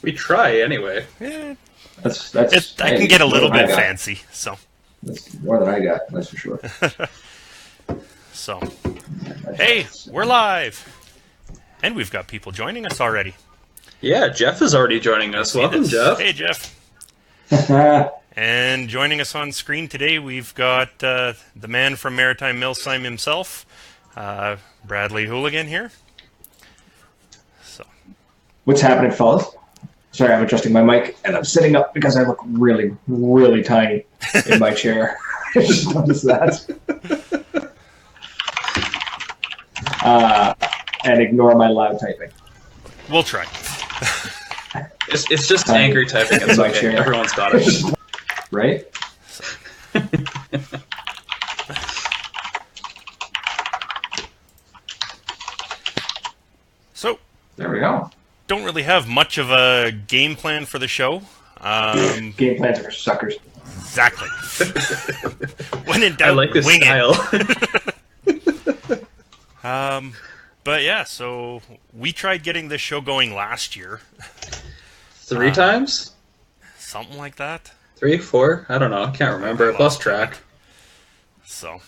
We try anyway. Yeah. I can get a little bit fancy, so. That's more than I got, that's for sure. So, hey, we're live! And we've got people joining us already. Yeah, Jeff is already joining us. Welcome, Jeff. Hey, Jeff. And joining us on screen today, we've got the man from Maritime Milsim himself, Bradley Hooligan here. So, what's happening, fellas? Sorry, I'm adjusting my mic, and I'm sitting up because I look really, really tiny in my chair. I just noticed that. And ignore my loud typing. We'll try. It's just angry typing. It's okay. Chair. Everyone's got it. Right? So, there we go. Don't really have much of a game plan for the show. Game plans are for suckers. Exactly. When in doubt, I like this wing style. it. But yeah, so we tried getting this show going last year. 3 times? Something like that. 3, 4? I don't know. I can't remember. I've lost track. So,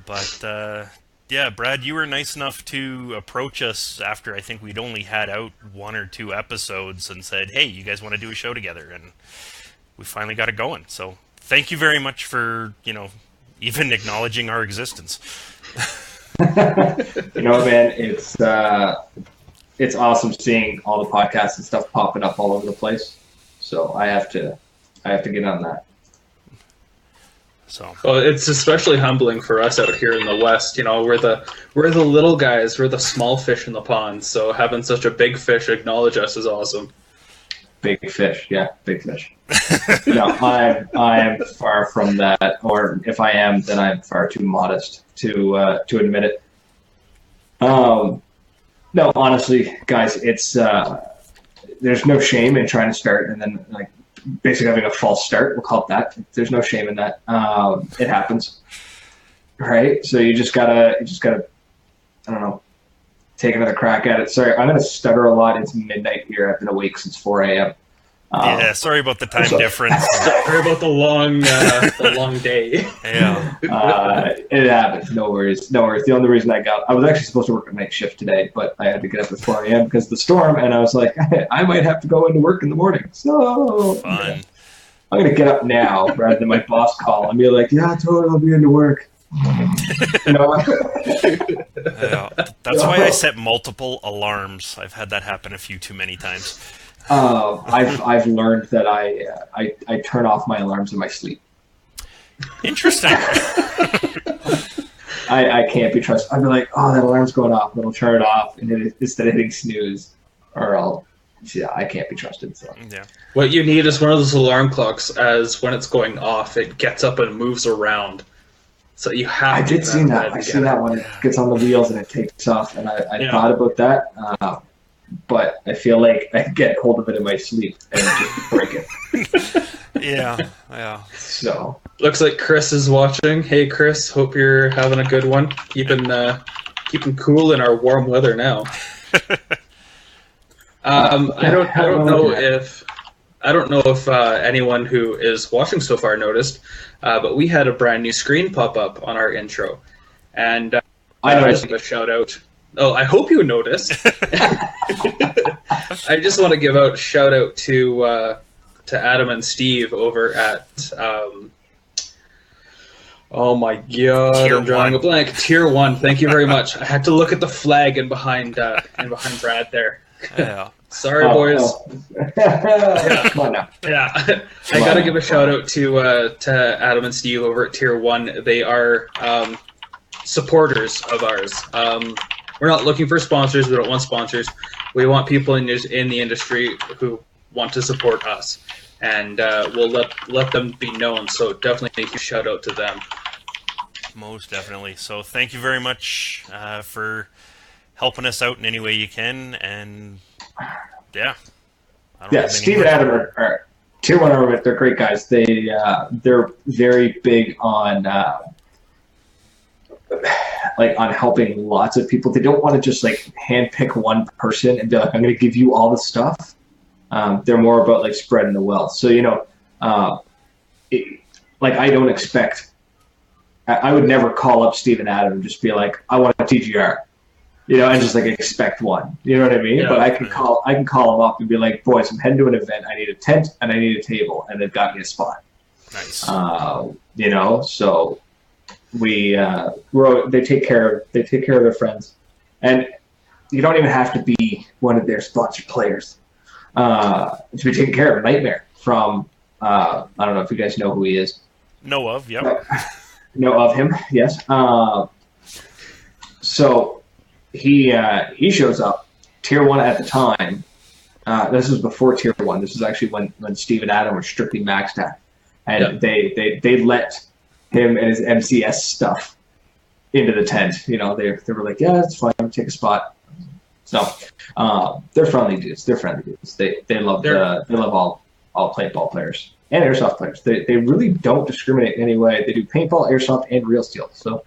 but yeah, Brad, you were nice enough to approach us after I think we'd only had out 1 or 2 episodes and said, hey, you guys want to do a show together? And we finally got it going. So thank you very much for, even acknowledging our existence. Man, it's awesome seeing all the podcasts and stuff popping up all over the place. So I have to get on that. So well, it's especially humbling for us out here in the West. We're the little guys, we're the small fish in the pond. So having such a big fish acknowledge us is awesome. Big fish, yeah, big fish. No, I am far from that, or if I am, then I'm far too modest to admit it. No, honestly, guys, it's there's no shame in trying to start and then basically having a false start. We'll call it that. There's no shame in that. It happens, right? So you just gotta, I don't know, take another crack at it. Sorry, I'm gonna stutter a lot. It's midnight here. I've been awake since 4 a.m. Yeah, sorry about the time difference. Sorry about the long day. Yeah. It happens. No worries. The only reason I was actually supposed to work a night shift today, but I had to get up at 4 a.m. because of the storm, and I was like, I might have to go into work in the morning. So fun. I'm going to get up now rather than my boss call and be like, yeah, totally, I'll be into work. Yeah, that's why I set multiple alarms. I've had that happen a few too many times. I've learned that I turn off my alarms in my sleep. Interesting. I can't be trusted. I'll be like, oh, that alarm's going off, and I'll turn it off, and instead of hitting snooze, I can't be trusted. So yeah. What you need is one of those alarm clocks. As when it's going off, it gets up and moves around. So you have. I did see that. I see that when it gets on the wheels and it takes off, and I thought about that. But I feel like I get hold of it in my sleep and just break it. Yeah. So looks like Chris is watching. Hey, Chris, hope you're having a good one. Keeping cool in our warm weather now. I don't know if anyone who is watching so far noticed, but we had a brand new screen pop up on our intro, and I just give a shout out. Oh, I hope you noticed. I just want to give a shout out to Adam and Steve over at oh my god, Tier I'm drawing 1. a blank. Tier 1. Thank you very much. I had to look at the flag and behind Brad there. Yeah. Sorry, boys. Come on now. Yeah, I gotta give a shout out to Adam and Steve over at Tier 1. They are supporters of ours. We're not looking for sponsors. We don't want sponsors. We want people in the industry who want to support us, and we'll let them be known. So definitely a huge shout out to them. Most definitely. So thank you very much for helping us out in any way you can, and yeah. Steve and Adam are Tier 1 Armament. They're great guys. They're very big on on helping lots of people. They don't want to just handpick one person and be like, I'm going to give you all the stuff. They're more about like spreading the wealth. So, I don't expect, I would never call up Steve and Adam and just be like, I want a TGR, and just like expect one, you know what I mean? Yeah. But I can call them up and be like, boys, I'm heading to an event. I need a tent and I need a table, and they've got me a spot. Nice. So they take care of their friends, and you don't even have to be one of their sponsored players to be taken care of. Nightmare from I don't know if you guys know who he is. Know of, yep. Know of him, yes. So he shows up tier 1 at the time. This was before tier 1. This was actually when Steve and Adam were strictly maxed out, and they let him and his MCS stuff into the tent. They were like, yeah, it's fine, take a spot. So they're friendly dudes. They love all paintball players and airsoft players. They really don't discriminate in any way. They do paintball, airsoft, and real steel. So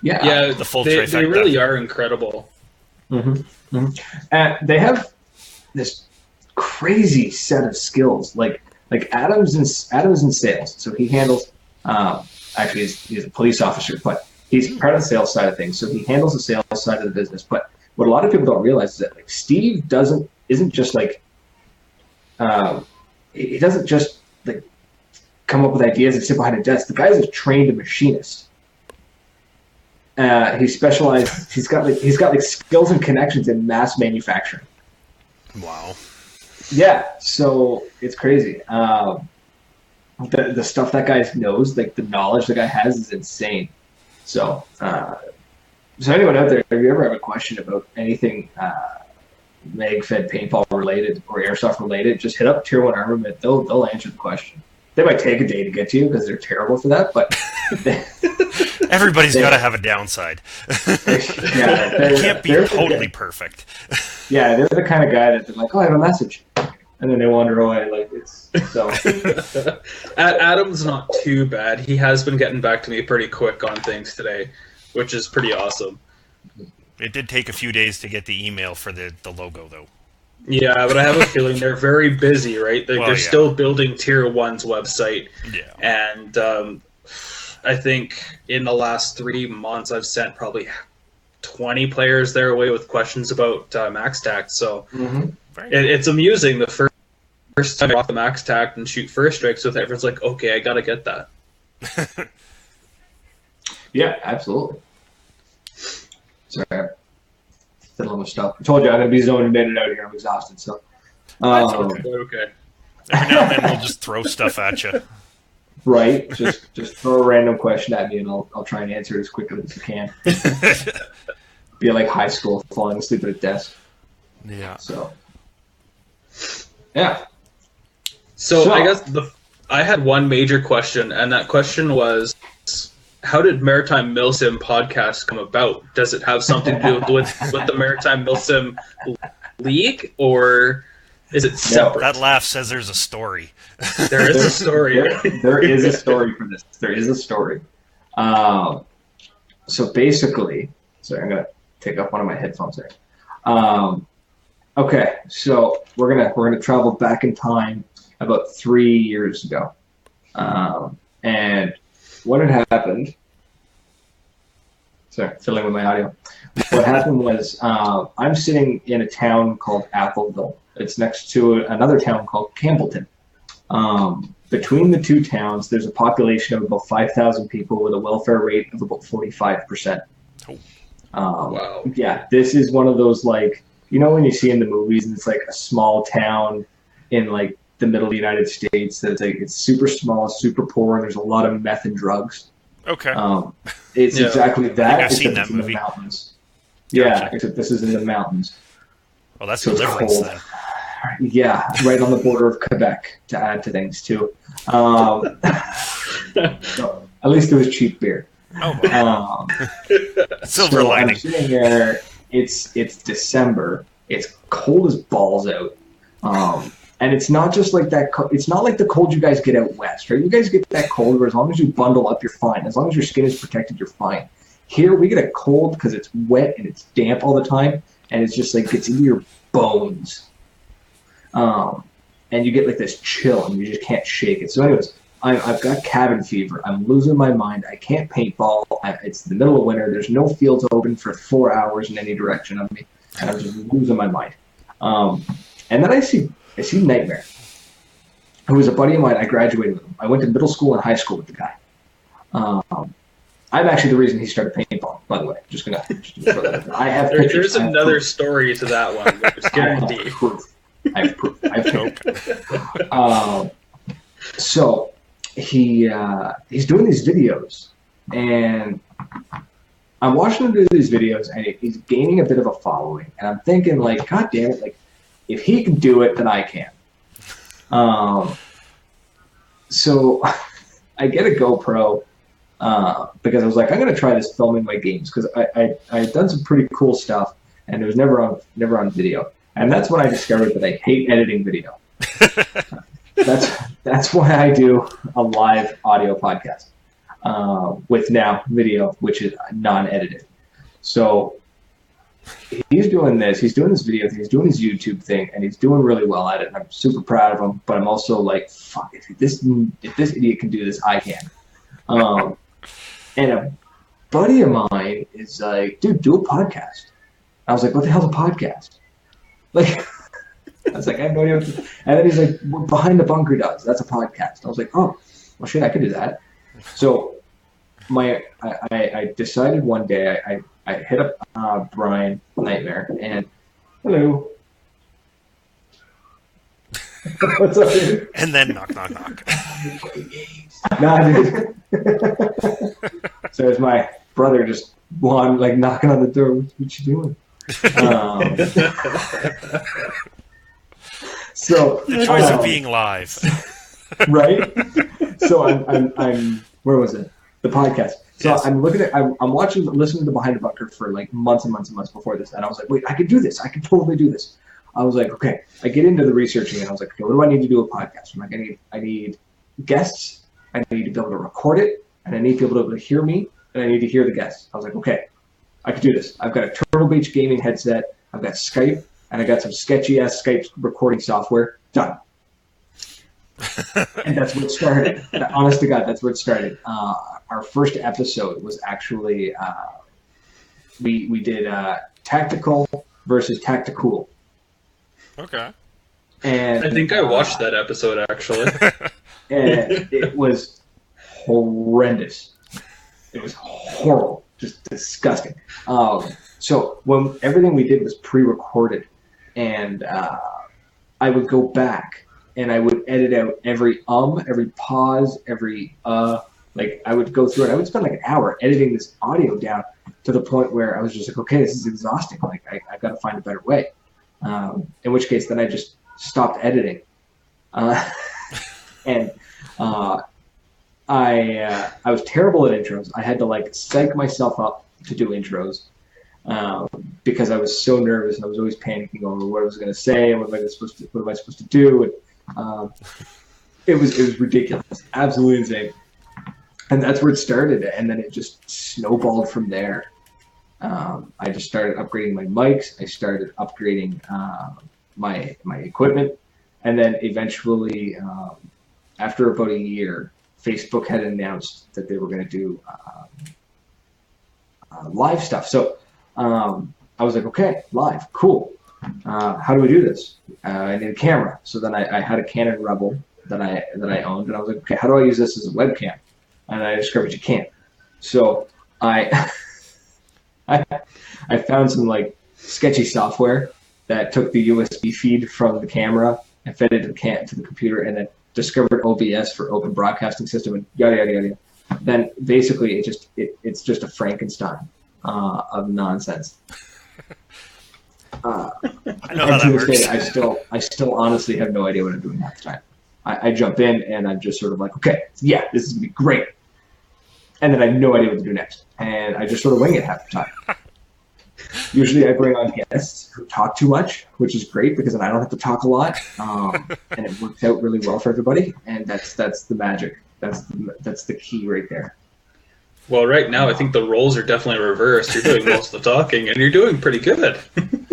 yeah, the full they trifecta. really are incredible. Mm-hmm. Mm-hmm. And they have this crazy set of skills. Like Adam's in sales, so he handles. Actually, he's a police officer, but he's part of the sales side of things. So he handles the sales side of the business. But what a lot of people don't realize is that like Steve isn't just like he doesn't just like come up with ideas and sit behind a desk. The guy's a trained machinist. He specialized. He's got skills and connections in mass manufacturing. Wow. Yeah, so it's crazy. The stuff that guy knows, like the knowledge the guy has, is insane. So, anyone out there, if you ever have a question about anything mag-fed paintball related or airsoft related, just hit up Tier 1 Armament. They'll answer the question. They might take a day to get to you because they're terrible for that, but everybody's got to have a downside. It can't be totally perfect. Yeah, they're the kind of guy that they're like, oh, I have a message. And then they wander away. Like it's so. Adam's not too bad. He has been getting back to me pretty quick on things today, which is pretty awesome. It did take a few days to get the email for the logo, though. Yeah, but I have a feeling they're very busy, right? They're still building Tier 1's website. Yeah. And I think in the last 3 months, I've sent probably 20 players their way with questions about max tact. So it's amusing. The first time I off the max tact and shoot first strikes with it, everyone's like, okay, I got to get that. Yeah, absolutely. Sorry. Fiddling with stuff. I told you I'm going to be zoning in and out here. I'm exhausted. So. Okay. Every now and then we'll just throw stuff at you. Right. Just throw a random question at me and I'll try and answer it as quickly as I can. Be like high school, falling asleep at a desk. Yeah. So. Yeah. So I guess I had one major question, and that question was, how did Maritime Milsim Podcast come about? Does it have something to do with the Maritime Milsim League, or is it separate? That laugh says there's a story. There is a story. There is a story for this. There is a story. So basically, sorry, I'm gonna take off one of my headphones there. Okay, so we're gonna travel back in time about 3 years ago, and what had happened. Sorry, fiddling with my audio. What happened was I'm sitting in a town called Atholville. It's next to another town called Campbellton. Between the two towns, there's a population of about 5,000 people with a welfare rate of about 45%. Wow. Yeah, this is one of those, like, you know when you see in the movies and it's like a small town in like the middle of the United States that it's super small, super poor, and there's a lot of meth and drugs. Okay. It's exactly that. I've seen that in movie. The mountains. Gotcha. Yeah, except this is in the mountains. Well, that's So it's Deliverance cold. then. Yeah, right on the border of Quebec, to add to things too. So, at least it was cheap beer. Oh, silver So lining. I'm sitting there. It's December. It's cold as balls out, and it's not just like that. It's not like the cold you guys get out west, right? You guys get that cold where as long as you bundle up, you're fine. As long as your skin is protected, you're fine. Here we get a cold because it's wet and it's damp all the time, and it's just like gets into your bones. and you get like this chill, and you just can't shake it. So, anyways, I've got cabin fever. I'm losing my mind. I can't paintball. It's the middle of winter. There's no fields open for 4 hours in any direction of me, and I'm just losing my mind. And then I see Nightmare, who was a buddy of mine. I graduated with him. I went to middle school and high school with the guy. I'm actually the reason he started paintball, by the way. Just gonna throw that out there. I have pictures. There's another story to that one. It's guaranteed. I have proof. So he's doing these videos, and I'm watching him do these videos, and he's gaining a bit of a following. And I'm thinking, like, God damn it, like, if he can do it, then I can. So I get a GoPro because I was like, I'm going to try this filming my games, because I had done some pretty cool stuff, and it was never on video. And that's when I discovered that I hate editing video. That's why I do a live audio podcast with now video, which is non-edited. So he's doing this video thing, he's doing his YouTube thing, and he's doing really well at it. And I'm super proud of him, but I'm also like, fuck, if this idiot can do this, I can. And a buddy of mine is like, dude, do a podcast. I was like, what the hell's a podcast? Like, I was like, I have no idea. And then he's like, what Behind the Bunker does. That's a podcast. I was like, oh, well, shit, I could do that. So I decided one day, I hit up Brian Nightmare, and hello. What's up, dude? And then knock, knock, knock. Nah, dude. So it's my brother just like knocking on the door. What you doing? So the choice of being live, right? So I'm where was it? The podcast. So yes. I'm listening to Behind the Bunker for like months and months and months before this, and I was like, wait, I could do this. I could totally do this. I was like, okay. I get into the researching, and I was like, okay, what do I need to do a podcast? I'm like, I need guests. I need to be able to record it, and I need to be able to hear me, and I need to hear the guests. I was like, okay, I could do this. I've got a Turtle Beach gaming headset. I've got Skype, and I got some sketchy ass Skype recording software. Done. And that's where it started. Honest to God, that's where it started. Our first episode was actually we did tactical versus tactical. Okay. And I think I watched that episode actually. And it was horrendous. It was horrible, just disgusting. So when everything we did was pre-recorded, and I would go back and I would edit out every every pause, every like I would go through it. I would spend like an hour editing this audio down to the point where I was just like, okay, this is exhausting. Like I've got to find a better way. In which case, then I just stopped editing. And I was terrible at intros. I had to like psych myself up to do intros because I was so nervous and I was always panicking over what I was going to say and what am I supposed to do. And it was ridiculous, absolutely insane. And that's where it started, and then it just snowballed from there. I just started upgrading my mics. I started upgrading my equipment, and then eventually, after about a year, Facebook had announced that they were going to do live stuff. So I was like, okay, live, cool. How do we do this? I need a camera. So then I had a Canon Rebel that I owned, and I was like, okay, how do I use this as a webcam? And I discovered you can't. So I found some like sketchy software that took the USB feed from the camera and fed it to the computer, and then discovered OBS for Open Broadcasting System, and yada yada yada. Then basically it's just a Frankenstein of nonsense. I know how that works. Day, I still honestly have no idea what I'm doing half the time. I jump in and I'm just sort of like, okay, yeah, this is gonna be great. And then I have no idea what to do next. And I just sort of wing it half the time. Usually I bring on guests who talk too much, which is great because then I don't have to talk a lot. And it works out really well for everybody. And that's the magic. That's the key right there. Well, right now I think the roles are definitely reversed. You're doing most of the talking and you're doing pretty good.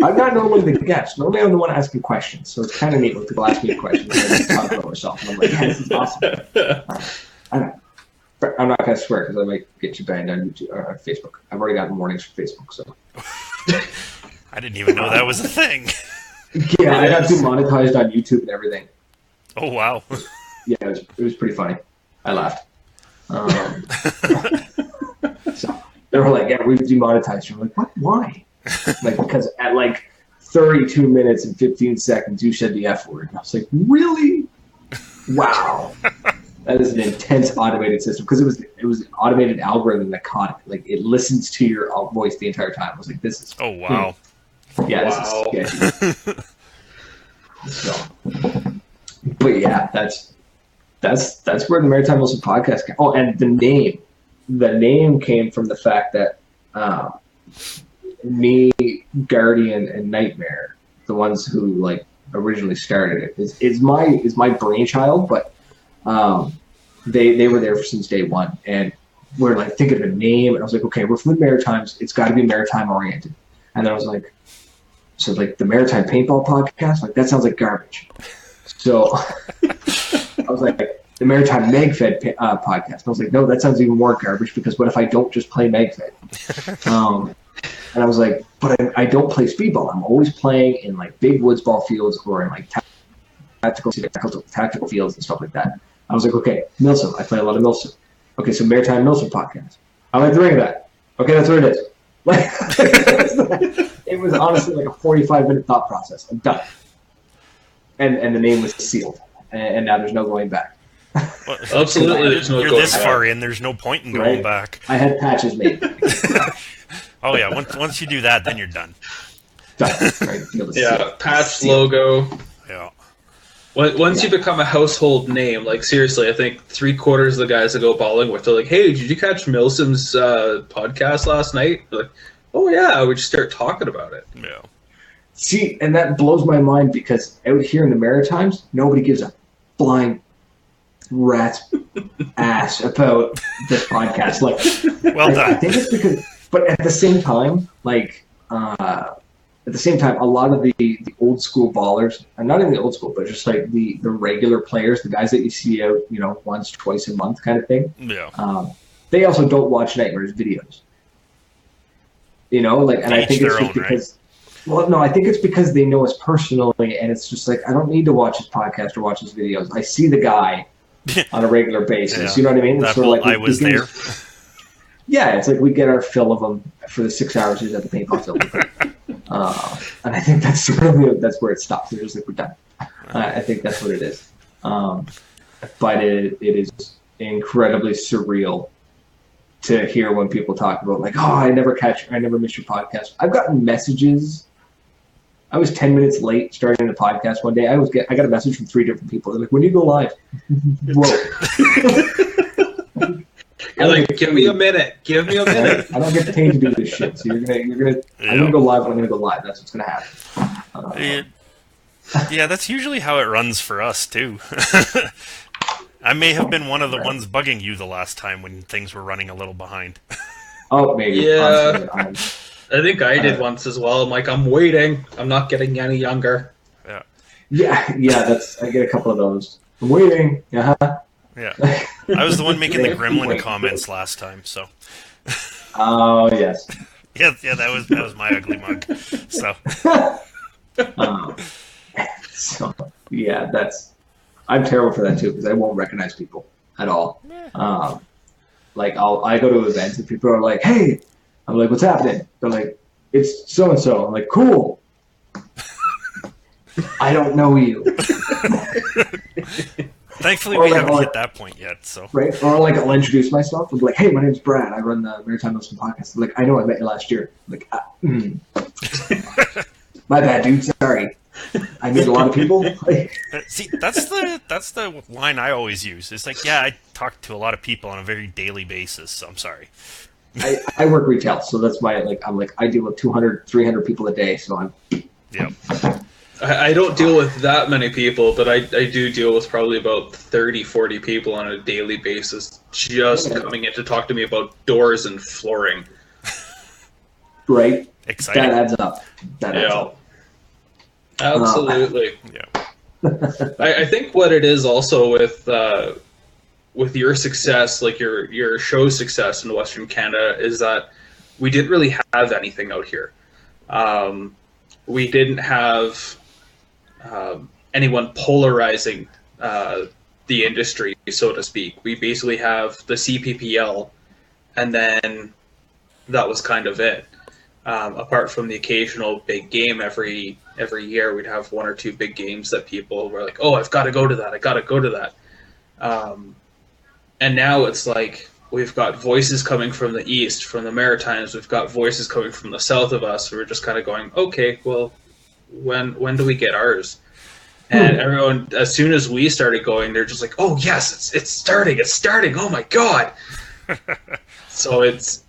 I'm not normally the guest. Normally I'm the one asking questions. So it's kind of neat when people ask me questions and I just talk about myself. And I'm like, yeah, this is awesome. I'm not going to swear because I might get you banned on YouTube or on Facebook. I've already gotten warnings from Facebook. So I didn't even know that was a thing. Yeah, I got demonetized on YouTube and everything. Oh, wow. Yeah, it was pretty funny. I laughed. So they were like, yeah, we've demonetized you. I'm like, what? Why? Like, because at like 32 minutes and 15 seconds, you said the F word. And I was like, really? Wow. That is an intense automated system because it was an automated algorithm that caught it. Like, it listens to your voice the entire time. I was like, this is... Oh, wow. Yeah, wow. This is sketchy. So, but yeah, that's where the Maritime Milsim Podcast came. Oh, and the name came from the fact that me, Guardian, and Nightmare, the ones who like originally started it, is my brainchild. But they were there since day one, and we're like thinking of a name, and I was like, okay, we're from the Maritimes, it's got to be maritime oriented. And then I was like, so like the Maritime Paintball Podcast, like that sounds like garbage. So I was like, the Maritime Megfed Podcast. And I was like, no, that sounds even more garbage because what if I don't just play Megfed? And I was like, but I don't play speedball. I'm always playing in like big woods ball fields or in like tactical fields and stuff like that. I was like, okay, Milsim. I play a lot of Milsim. Okay, so Maritime Milsim Podcast. I like the ring of that. Okay, that's what it is. Like, it was honestly like a 45-minute thought process. I'm done. And the name was sealed. And now there's no going back. Well, absolutely, there's no you're going this back. far in, there's no point in going back. I had patches made. Oh, yeah, once you do that, then you're done. Done. Right? Yeah, patch logo. Yeah. Once you become a household name, like seriously, I think 3/4 of the guys that go bowling with, they're like, "Hey, did you catch Milsim's podcast last night?" They're like, "Oh yeah," we just start talking about it. Yeah. See, and that blows my mind because out here in the Maritimes, nobody gives a flying rat's ass about this podcast. Like, well done. I think it's because, but at the same time, like, a lot of the old school ballers, and not even the old school, but just like the regular players, the guys that you see out, once, twice a month kind of thing. Yeah. They also don't watch Nightmare's videos. And I think it's just because. Right? Well, no, I think it's because they know us personally, and it's just like I don't need to watch his podcast or watch his videos. I see the guy on a regular basis. Yeah. You know what I mean? That whole, I was there. Yeah, it's like we get our fill of them for the 6 hours he's at the paintball field. And I think that's where it stops. They're just like, we're done. I think that's what it is. But it is incredibly surreal to hear when people talk about like, oh, I never miss your podcast. I've gotten messages. I was 10 minutes late starting the podcast one day. I got a message from 3 different people. They're like, when do you go live? Whoa. You're like, give me a minute. Give me a minute. I don't get paid to do this shit. So I'm gonna go live when I'm gonna go live. That's what's gonna happen. Yeah, that's usually how it runs for us too. I may have been one of the ones bugging you the last time when things were running a little behind. Oh, maybe. Yeah. I think I did once as well. I'm like, I'm waiting. I'm not getting any younger. Yeah. I get a couple of those. I'm waiting. Yeah. I was the one making the gremlin comments last time, so. Oh yes. Yeah, that was my ugly mug. So. So yeah, I'm terrible for that too because I won't recognize people at all. Like I go to events and people are like, "Hey," I'm like, "What's happening?" They're like, "It's so and so." I'm like, "Cool." I don't know you. Thankfully, we haven't hit that point yet. So right, or like I'll introduce myself. I'll be like, "Hey, my name's Brad. I run the Maritime Milsim Podcast." I'm like, "I know, I met you last year." I'm like, my bad, dude. Sorry. I meet a lot of people. See, that's the line I always use. It's like, yeah, I talk to a lot of people on a very daily basis. So I'm sorry. I work retail, so that's my I deal with 200, 300 people a day. So I'm. Yep. I don't deal with that many people, but I do deal with probably about 30, 40 people on a daily basis just coming in to talk to me about doors and flooring. right? Exciting. That adds up. That adds up. Absolutely. I think what it is also with your success, like your show's success in Western Canada, is that we didn't really have anything out here. We didn't have anyone polarizing the industry, so to speak. We basically have the CPPL, and then that was kind of it. Apart from the occasional big game every year, we'd have one or two big games that people were like, "Oh, I've got to go to that. I got to go to that." And now it's like we've got voices coming from the east, from the Maritimes. We've got voices coming from the south of us. We're just kind of going, "Okay, well, when do we get ours?" And everyone, as soon as we started going, they're just like, "Oh yes, it's starting! It's starting! Oh my god!" So it's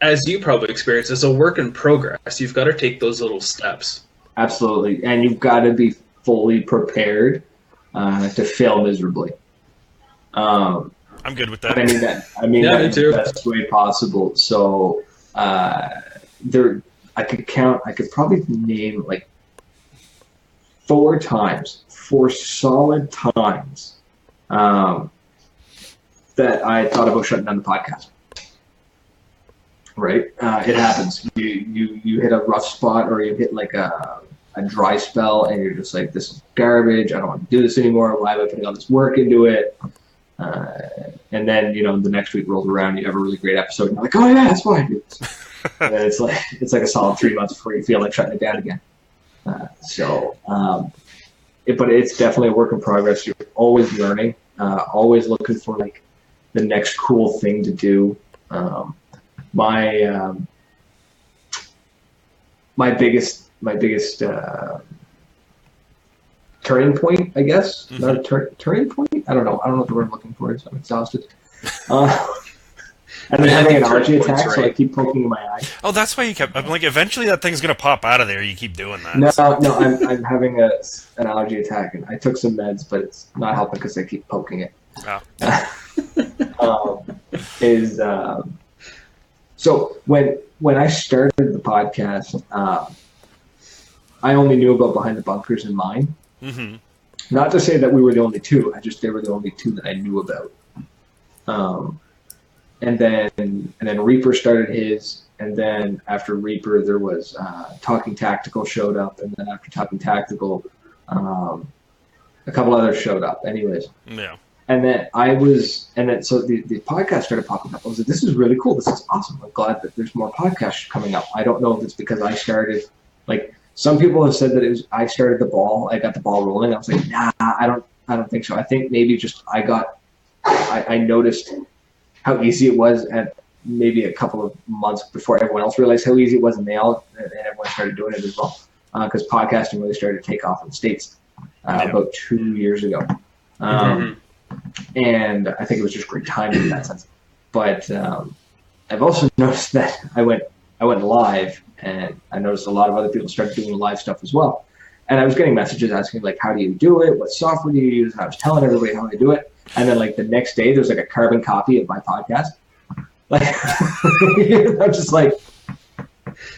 as you probably experience, it's a work in progress. You've got to take those little steps. Absolutely, and you've got to be fully prepared to fail miserably. I'm good with that. I mean that in the best way possible. So I could probably name like 4 solid times that I thought about shutting down the podcast. Right, it happens. You hit a rough spot, or you hit like a dry spell, and you're just like, "This is garbage. I don't want to do this anymore. Why am I putting all this work into it?" And then the next week rolls around, you have a really great episode, and you're like, "Oh yeah, that's why I do this." And then it's like a solid 3 months before you feel like shutting it down again. But it's definitely a work in progress. You're always learning, always looking for like the next cool thing to do. My biggest turning point, I guess. Mm-hmm. Not a turning point. I don't know the word I'm looking for, so I'm exhausted. And then having an allergy attack, right. So I keep poking in my eye. Oh, that's why you kept. I'm like, eventually that thing's gonna pop out of there. You keep doing that. No, I'm having an allergy attack, and I took some meds, but it's not helping because I keep poking it. Oh. So when I started the podcast, I only knew about Behind the Bunkers and mine. Mm-hmm. Not to say that we were the only two. They were the only two that I knew about. And then Reaper started his, and then after Reaper there was Talking Tactical showed up, and then after Talking Tactical, a couple others showed up. Anyways. Yeah. So the podcast started popping up. I was like, this is really cool. This is awesome. I'm glad that there's more podcasts coming up. I don't know if it's because I started, like, some people have said that I started the ball. I got the ball rolling. I was like, nah, I don't think so. I think maybe just I noticed how easy it was at maybe a couple of months before everyone else realized how easy it was, and everyone started doing it as well. Because podcasting really started to take off in the States about 2 years ago. And I think it was just great timing in that sense. But I've also noticed that I went live, and I noticed a lot of other people started doing live stuff as well. And I was getting messages asking, like, how do you do it? What software do you use? And I was telling everybody how I do it. And then, like, the next day, there's, like, a carbon copy of my podcast. Like, I'm just like,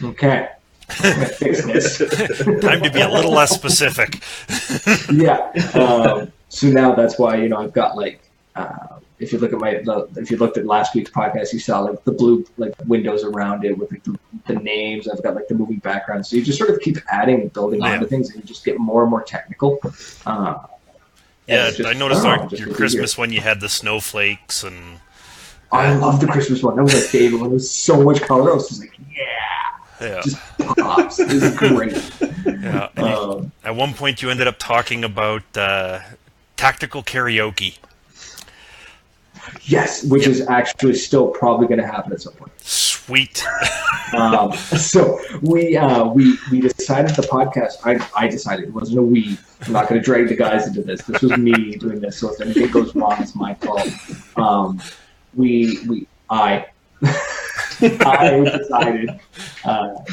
okay, I'm going to fix this. Time to be a little less specific. Yeah. So now that's why, I've got, like, if you look at if you looked at last week's podcast, you saw like the blue like windows around it with like the names. I've got like the moving background. So you just sort of keep adding and building onto things, and you just get more and more technical. I noticed your Christmas one, you had the snowflakes, and I love the Christmas one. That was my favorite one. There was so much color. I was just like, just pops. It was great. Yeah. At one point, you ended up talking about tactical karaoke. Yes, which is actually still probably going to happen at some point. Sweet. So we decided the podcast. I decided, it wasn't a we. I'm not going to drag the guys into this. This was me doing this. So if anything goes wrong, it's my fault. I decided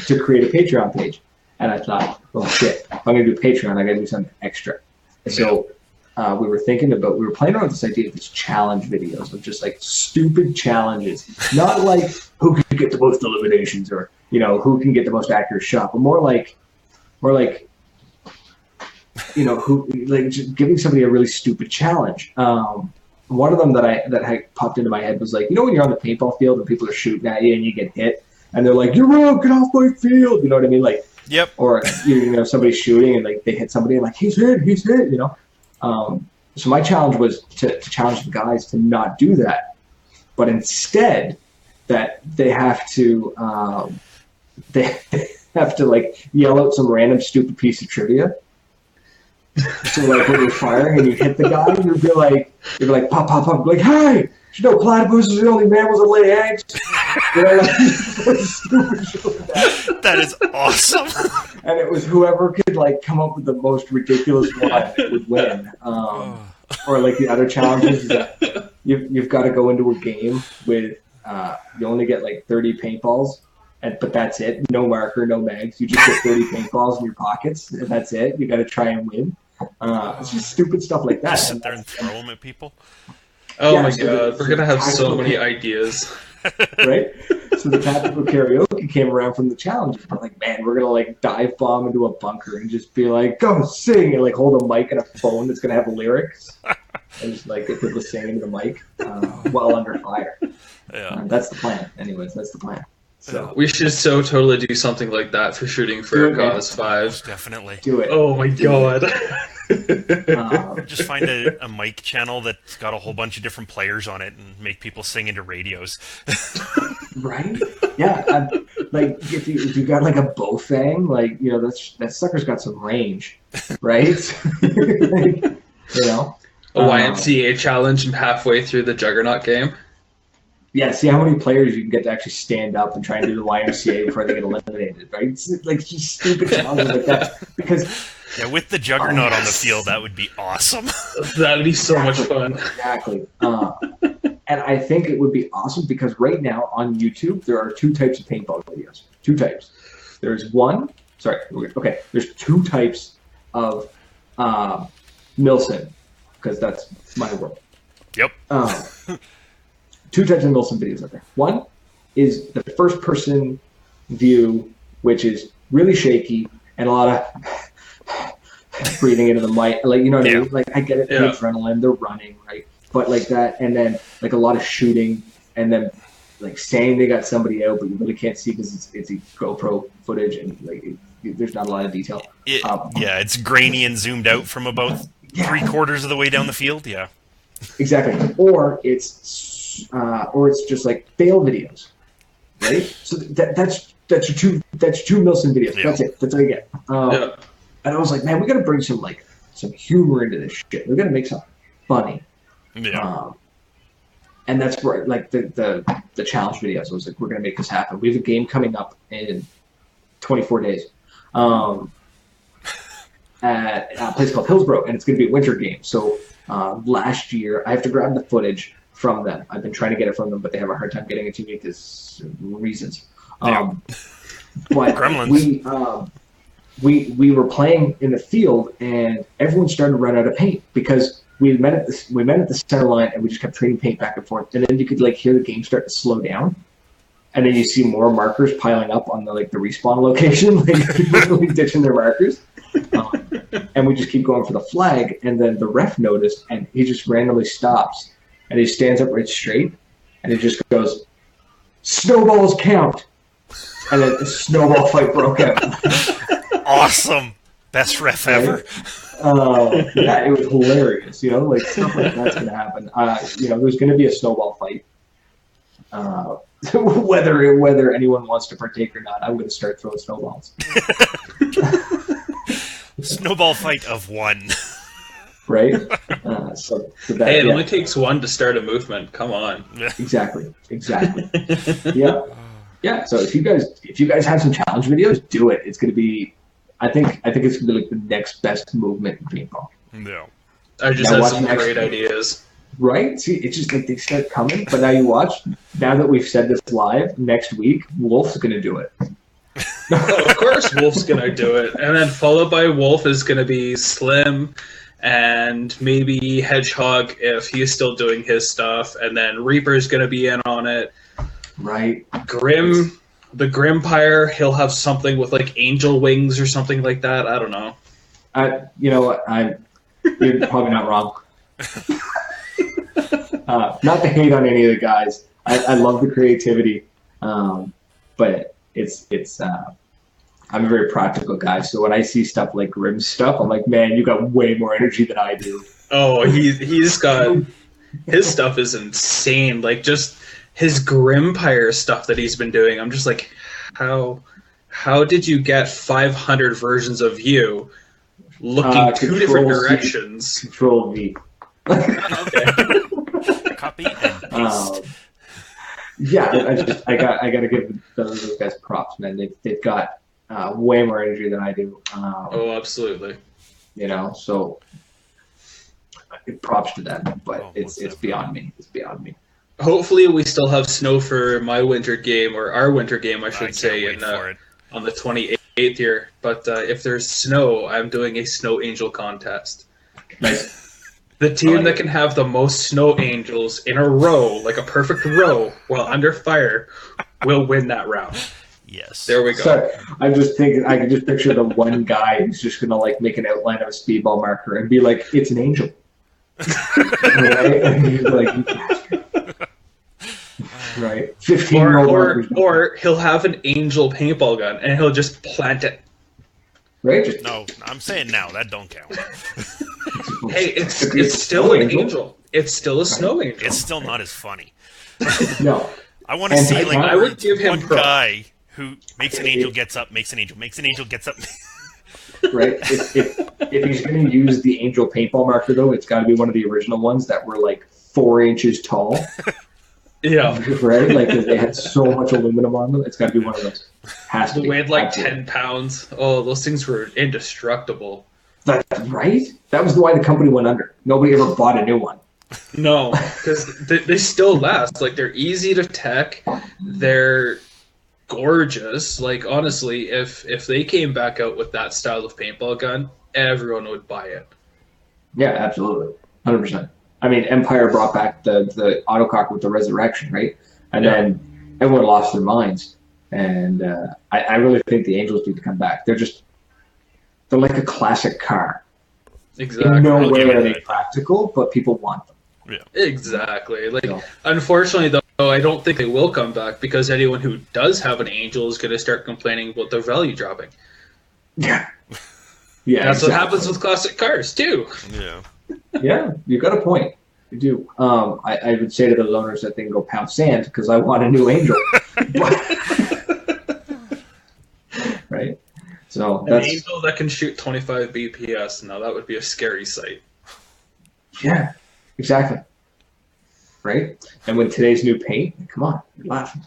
to create a Patreon page, and I thought, well, shit, if I'm going to do Patreon, I got to do something extra. So we were playing around with this idea of these challenge videos of just like stupid challenges, not like who can get the most eliminations or who can get the most accurate shot, but more like who like just giving somebody a really stupid challenge. One of them that I popped into my head was like, when you're on the paintball field and people are shooting at you and you get hit and they're like, "You're wrong, get off my field," you know what I mean? Like, yep. Or somebody's shooting and like they hit somebody and like he's hit. So my challenge was to challenge the guys to not do that, but instead that they have to like yell out some random stupid piece of trivia. So like when you're firing and you hit the guy, you'd be like pop pop pop, like, "Hey, you know platypuses are the only mammals that lay eggs." Stupid shit like that. That is awesome. And it was whoever could like come up with the most ridiculous one that would win. Or like the other challenges is that you've got to go into a game with you only get like 30 paintballs. But that's it. No marker, no mags. You just get 30 paintballs in your pockets, and that's it. You got to try and win. It's just stupid stuff like that. Just sit there and throw them at people. Oh my god, we're gonna have so many ideas. Right? So the tactical karaoke came around from the challenge. We're like, man, we're gonna like dive bomb into a bunker and just be like, "Go sing," and like hold a mic and a phone that's gonna have lyrics, and just like get people to sing into the mic while under fire. Yeah, that's the plan. Anyways, that's the plan. So we should so totally do something like that for Shooting for a Cause 5. Definitely. Do it. Oh my god. Just find a mic channel that's got a whole bunch of different players on it and make people sing into radios. Right? Yeah. Like if you got like a Bofang, like that sucker's got some range, right? A YMCA challenge and halfway through the Juggernaut game. Yeah, see how many players you can get to actually stand up and try and do the YMCA before they get eliminated, right? It's like just stupid challenges like that. Because with the Juggernaut on the field, that would be awesome. That would be so much fun. Exactly. And I think it would be awesome because right now on YouTube there are two types of paintball videos. Two types. There's two types of Milsim, because that's my world. Yep. Two types of Milsim videos out there. One is the first person view, which is really shaky and a lot of breathing into the mic. Like, you know what I mean? Like, I get it, the adrenaline, they're running, right? But like that, and then like a lot of shooting, and then like saying they got somebody out, but you really can't see because it's a GoPro footage and like there's not a lot of detail. It's grainy and zoomed out from about 3/4 of the way down the field. Yeah, exactly. Or it's just like fail videos, right? So that's your two Milsim videos. Yeah. That's it. That's all you get. And I was like, man, we got to bring some humor into this shit. We got to make something funny. Yeah. And that's where like the challenge videos. I was like, we're gonna make this happen. We have a game coming up in 24 days. At a place called Hillsborough, and it's gonna be a winter game. So last year, I have to grab the footage from them. I've been trying to get it from them, but they have a hard time getting it to me because reasons. But Gremlins. We were playing in the field, and everyone started to run out of paint because we met at the center line, and we just kept trading paint back and forth. And then you could like hear the game start to slow down, and then you see more markers piling up on the respawn location, like people ditching their markers. And we just keep going for the flag, and then the ref noticed, and he just randomly stops. And he stands up right straight, and he just goes, "Snowballs count." And then the snowball fight broke out. Awesome. Best ref ever. Yeah, it was hilarious. Like stuff like that's going to happen. There's going to be a snowball fight. Whether anyone wants to partake or not, I'm going to start throwing snowballs. Snowball fight of one. Right? It only takes one to start a movement. Come on. Exactly. Yeah. So if you guys have some challenge videos, do it. It's going to be, I think it's going to be like the next best movement in paintball. No. I just have some great ideas. Right? See, it's just like they start coming, but now you watch. Now that we've said this live, next week Wolf's going to do it. Of course, Wolf's going to do it, and then followed by Wolf is going to be Slim. and maybe Hedgehog if he's still doing his stuff, and then Reaper's going to be in on it. Right. Grim, the Grimpire, he'll have something with like angel wings or something like that. I don't know. You know what? You're probably not wrong. Not to hate on any of the guys. I love the creativity, but it's. I'm a very practical guy, so when I see stuff like Grim's stuff, I'm like, man, you got way more energy than I do. Oh, he's got his stuff is insane. Like just his Grimpire stuff that he's been doing. I'm just like, how did you get 500 versions of you looking two different directions? Control V. Okay. Copy and paste. Yeah, I got to give those guys props, man. They've got way more energy than I do. Oh, absolutely. You know, so props to them, but it's definitely. beyond me. It's beyond me. Hopefully, we still have snow for my winter game, or our winter game, I should say, wait for it. on the 28th here. But if there's snow, I'm doing a snow angel contest. Nice. The team that can have the most snow angels in a row, like a perfect row, while under fire, will win that round. Yes. There we go. So I'm just thinking, I can just picture the one guy who's just gonna like make an outline of a speedball marker and be like, "It's an angel," right? And he's like, "You bastard." Right? 15-year-old or he'll have an angel paintball gun and he'll just plant it. right? Just, No, I'm saying now that don't count. Hey, it's still an angel. It's still a snow angel. It's still not as funny. no. I want to And see like I would give him one props. guy who makes an angel, gets up, makes an angel, makes an angel, gets up. Right? If he's going to use the angel paintball marker, though, it's got to be one of the original ones that were like 4 inches tall. Yeah. Right? Like they had so much aluminum on them. It's got to be one of those. Has to They be. weighed like Absolutely. 10 pounds. Oh, those things were indestructible. Right? That was why the company went under. Nobody ever bought a new one. No, because they still last. Like, they're easy to tech. They're gorgeous. Like, honestly, if they came back out with that style of paintball gun, everyone would buy it. Yeah, absolutely. 100%. I mean, Empire brought back the autocock with the resurrection, right? And then everyone lost their minds. And I really think the Angels need to come back. They're like a classic car. Exactly. In no I'll way give it are they that. practical, but people want them. Exactly. Like, So. unfortunately, though, I don't think they will come back because anyone who does have an Angel is going to start complaining about their value dropping. Yeah. Yeah, That's what happens with classic cars, too. Yeah. Yeah, you got a point. You do. I would say to those owners that they can go pound sand because I want a new Angel. Right? So An that's Angel that can shoot 25 BPS, now that would be a scary sight. yeah, exactly. Right? And with today's new paint, come on, you're laughing.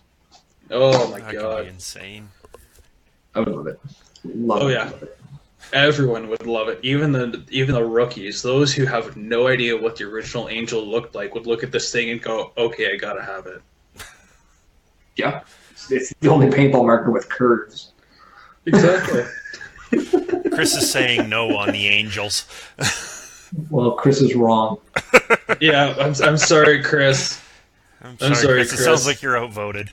Oh my That could god. be insane. I would love it. Love Oh, it. yeah. Love it. Everyone would love it. Even the rookies, those who have no idea what the original Angel looked like, would look at this thing and go, "Okay, I gotta have it." Yeah. It's the only paintball marker with curves. Exactly. Chris is saying no on the Angels. Well, Chris is wrong. Yeah, I'm sorry, Chris. I'm I'm sorry, Chris. It Chris. sounds like you're outvoted.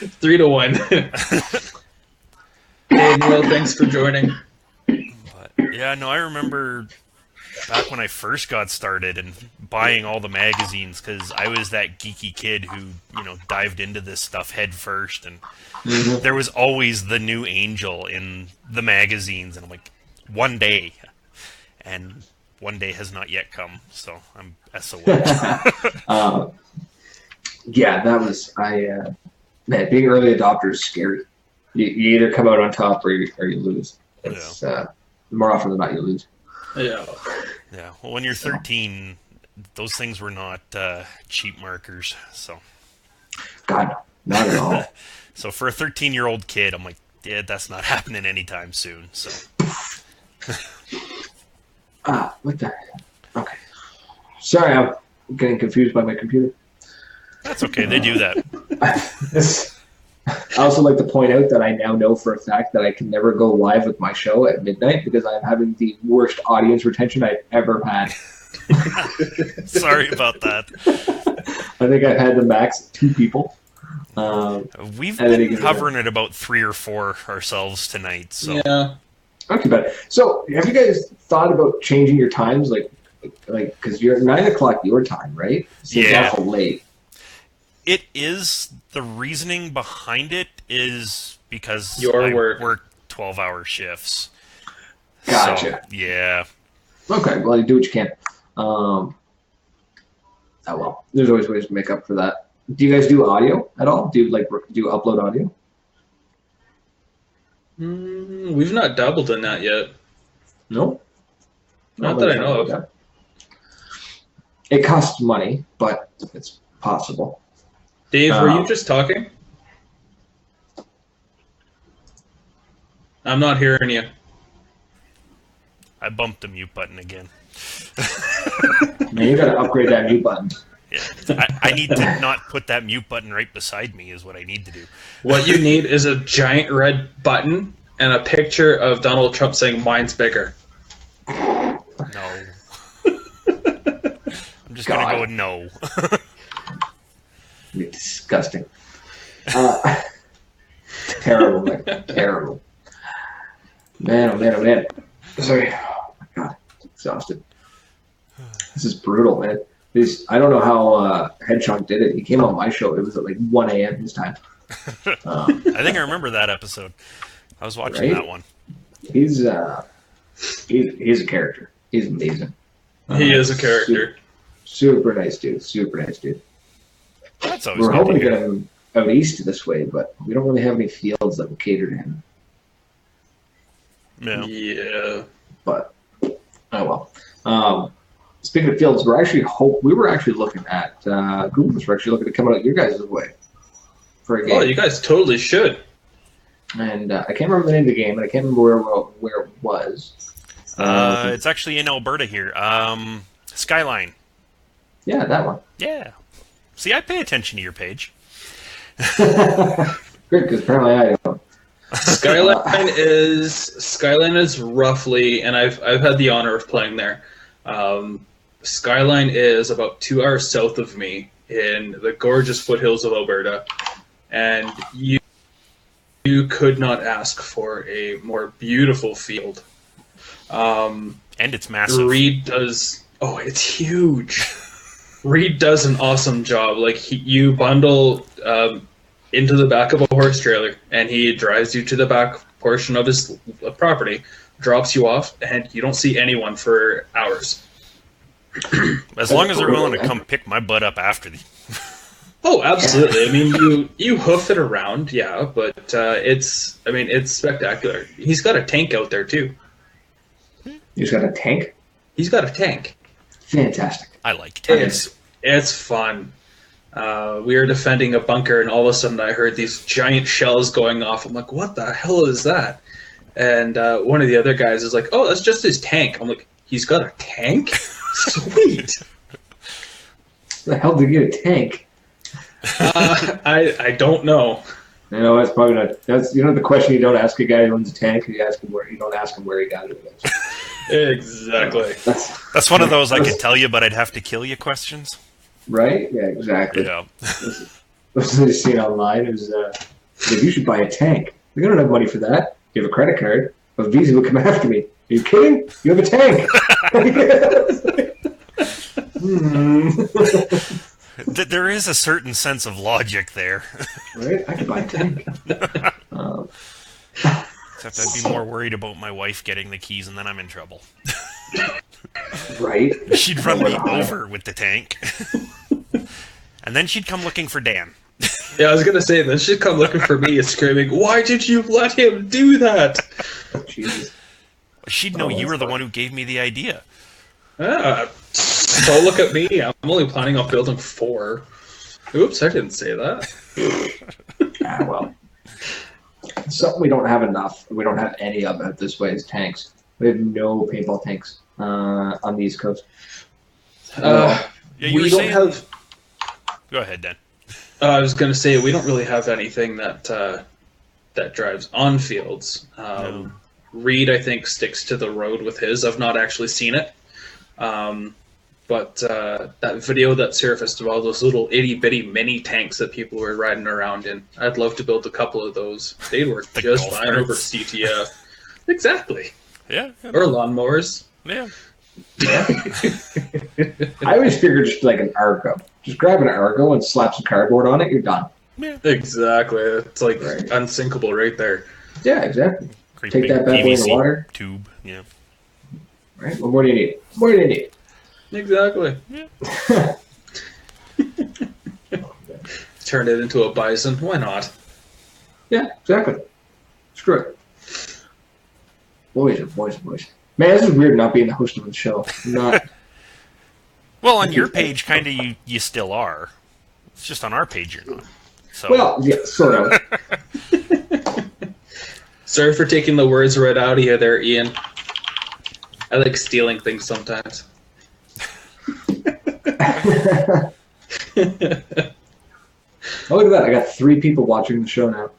3-1. Hey, Neil, thanks for joining. But yeah, no, I remember back when I first got started and buying all the magazines because I was that geeky kid who, dived into this stuff head first, and there was always the new Angel in the magazines, and I'm like, one day, and one day has not yet come, so I'm SOL. Yeah, that was man. Being early adopter is scary. You either come out on top or you lose. It's more often than not you lose. Yeah. Yeah, well, when you're 13, those things were not cheap markers, so. God, no, not at all. So for a 13-year-old kid, I'm like, yeah, that's not happening anytime soon. So What the? Okay. Sorry, I'm getting confused by my computer. that's okay. They do that. I also like to point out that I now know for a fact that I can never go live with my show at midnight because I'm having the worst audience retention I've ever had. Sorry about that. I think I've had the max 2 people. We've been hovering at about 3 or 4 ourselves tonight. So. Yeah. Not too bad. So, have you guys thought about changing your times? Like, because you're at 9 o'clock your time, right? Seems awful late. It is. The reasoning behind it is because I work 12-hour shifts. Gotcha. So, yeah. Okay, well, you do what you can. Oh, well. There's always ways to make up for that. Do you guys do audio at all? Do you upload audio? We've not dabbled in that yet. No? Not that I know of. It costs money, but it's possible. Dave, were you just talking? I'm not hearing you. I bumped the mute button again. Man, you gotta upgrade that mute button. Yeah. I need to not put that mute button right beside me is what I need to do. What you need is a giant red button and a picture of Donald Trump saying, "Mine's bigger." No. I'm just going to go with no. You're disgusting. Terrible, man. Terrible. Man, oh man, oh man. Sorry. Oh my God. I'm exhausted. This is brutal, man. I don't know how Headshot did it. He came on my show. It was at like 1 a.m. his time. I think I remember that episode. I was watching that one. He's a character. He's amazing. He is a character. Super nice dude. Super nice dude. That's always We're hoping to get him out east this way, but we don't really have any fields that will cater to him. Yeah. But oh well. Speaking of fields, we were actually looking at Google's. We're actually looking to come out your guys' way for a game. Oh, you guys totally should. And I can't remember the name of the game, and I can't remember where it was. It's actually in Alberta here. Skyline. Yeah, that one. Yeah. See, I pay attention to your page. Good, because apparently I don't. Skyline is roughly, and I've had the honor of playing there. Skyline is about 2 hours south of me in the gorgeous foothills of Alberta, and you could not ask for a more beautiful field. And it's massive. Reed does. Oh, it's huge. Reed does an awesome job. Like you bundle into the back of a horse trailer, and he drives you to the back portion of his property, drops you off, and you don't see anyone for hours. As long as they're willing to come pick my butt up after the. Oh, absolutely. I mean, you hoof it around, yeah, but it's spectacular. He's got a tank out there too. He's got a tank? He's got a tank. Fantastic. I like tanks. It's fun. We were defending a bunker, and all of a sudden I heard these giant shells going off. I'm like, what the hell is that? And one of the other guys is like, oh, that's just his tank. I'm like, he's got a tank? Sweet. The hell did you get a tank? I don't know. No, that's probably not. That's the question you don't ask a guy who owns a tank. You don't ask him where he got it. Exactly. That's one of those I could tell you, but I'd have to kill you questions. Right? Yeah, exactly. Yeah. This is seen online. It was like, you should buy a tank. We don't have money for that. You have a credit card, but Visa will come after me. Are you kidding? You have a tank. There is a certain sense of logic there. Right? I could buy a tank. Except I'd be more worried about my wife getting the keys, and then I'm in trouble. Right? She'd run me over with the tank. And then she'd come looking for Dan. Yeah, I was going to say, then she'd come looking for me and screaming, why did you let him do that? Jesus. She'd know you were the one who gave me the idea. So look at me. I'm only planning on building 4. Oops, I didn't say that. Well. Something we don't have enough. We don't have any of it this way is tanks. We have no paintball tanks on the East Coast. Yeah, you were saying... have. Go ahead, Dan. I was going to say we don't really have anything that drives on fields. No. Reed, I think, sticks to the road with his. I've not actually seen it, but that video that surfaced of all those little itty bitty mini tanks that people were riding around in, I'd love to build a couple of those. They'd work The just golf fine over carts. CTF. Exactly, Yeah. or lawnmowers. Yeah. I always figured just like an Argo. Just grab an Argo and slap some cardboard on it, you're done. Exactly. It's like Right. unsinkable right there. Yeah, exactly. Great Take big that bad boy in the PVC water. tube. Yeah. Right? What more do you need? What more do you need? Exactly. Yeah. Turn it into a bison. Why not? Yeah, exactly. Screw it. Boys. Man, this is weird not being the host of the show. I'm not. Well, on your page, kind of you still are. It's just on our page you're not. So. Well, yeah, sort of. Sorry for taking the words right out of you there, Ian. I like stealing things sometimes. Oh, look at that. I got 3 people watching the show now.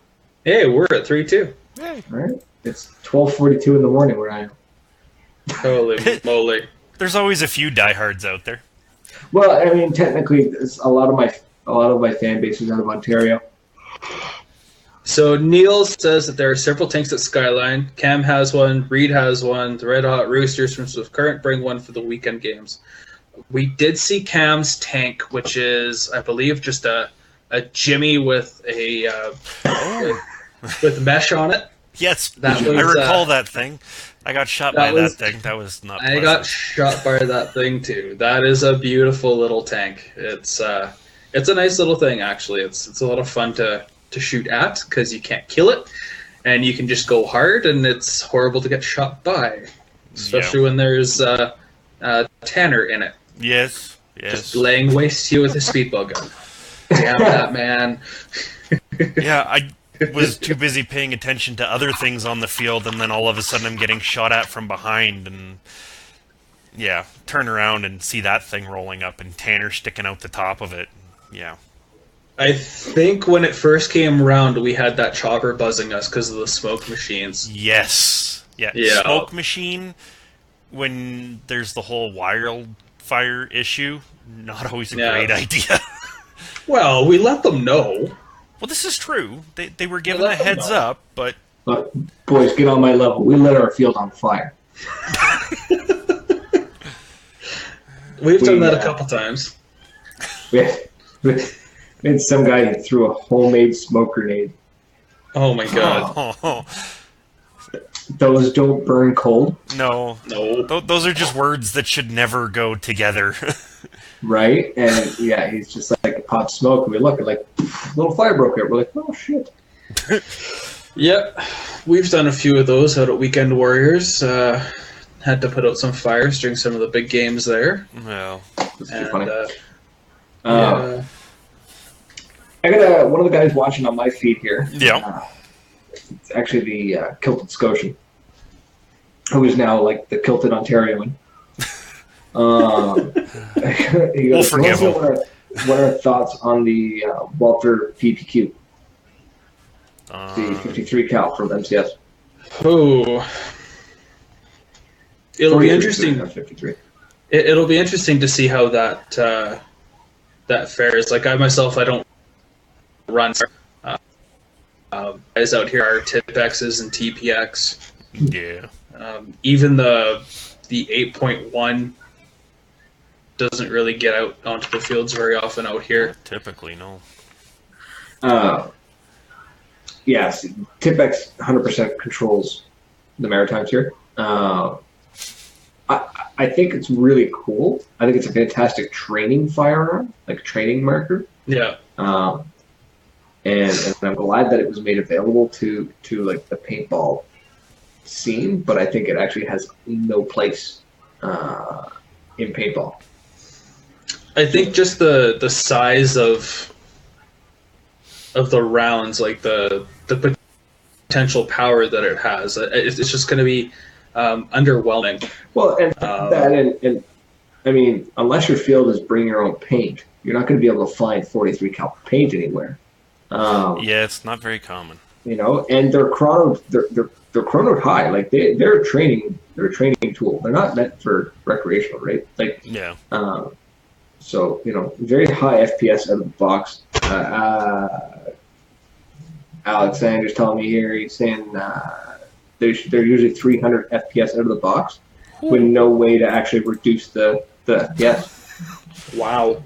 Hey, we're at 3-2. Hey, All right? It's 12:42 in the morning where I am. Holy moly. there's always a few diehards out there. Well, I mean, technically, it's a lot of my fan base is out of Ontario. So Neil says that there are several tanks at Skyline. Cam has one. Reed has one. The Red Hot Roosters from Swift Current bring one for the weekend games. We did see Cam's tank, which is, I believe, just a Jimmy with a with mesh on it. Yes, That I was, recall that thing. I got shot by was- that thing. That was not I pleasant. got shot by that thing too. That is a beautiful little tank. It's a nice little thing actually. It's a lot of fun to shoot at because you can't kill it, and you can just go hard, and it's horrible to get shot by, especially when there's Tanner in it, Yes. just laying waste to you with a speedball gun. Damn that man! Yeah, I was too busy paying attention to other things on the field, and then all of a sudden I'm getting shot at from behind, and yeah, turn around and see that thing rolling up and Tanner sticking out the top of it. Yeah. I think when it first came around, we had that chopper buzzing us because of the smoke machines. Yes. Yeah. Yeah. Smoke machine, when there's the whole wildfire issue, not always a Yeah. great idea. Well, we let them know. Well, this is true. They were given let a them heads know. up, but But, boys, get on my level. We lit our field on fire. We've done We, that a couple times. We had some guy who threw a homemade smoke grenade. Oh my god. Those don't burn cold, no. No. Those are just words that should never go together. right? And yeah, he's just like, hot smoke. And we look, and like, little fire broke out. We're like, oh shit. Yep. We've done a few of those out at Weekend Warriors. Had to put out some fires during some of the big games there. Well, That's And, funny. yeah. I got one of the guys watching on my feed here. yeah. It's actually the Kilted Scotian, who is now like the Kilted Ontarian. He We'll goes, forgive him. What are our thoughts on the Walter PPQ, the 53 cal from MCS? Oh. It'll be interesting. 53. It'll be interesting to see how that fares. Like I myself, I don't run. Guys out here are TipXs and TPX. Yeah. Even the 8.1 doesn't really get out onto the fields very often out here. Typically, no. Yes, Tipex 100% controls the Maritimes here. I think it's really cool. I think it's a fantastic training firearm, like a training marker. Yeah. And I'm glad that it was made available to like the paintball scene, but I think it actually has no place in paintball. I think just the size of the rounds, like the potential power that it has, it's just going to be underwhelming. Well, and that and I mean, unless your field is bring your own paint, you're not going to be able to find 43 caliber paint anywhere. Yeah, it's not very common. You know, and they're chronoed high. Like they're a training tool. They're not meant for recreational, right? Like Yeah. So very high FPS out of the box. Alexander's telling me here. He's saying they're usually 300 FPS out of the box, with no way to actually reduce the yes. Wow.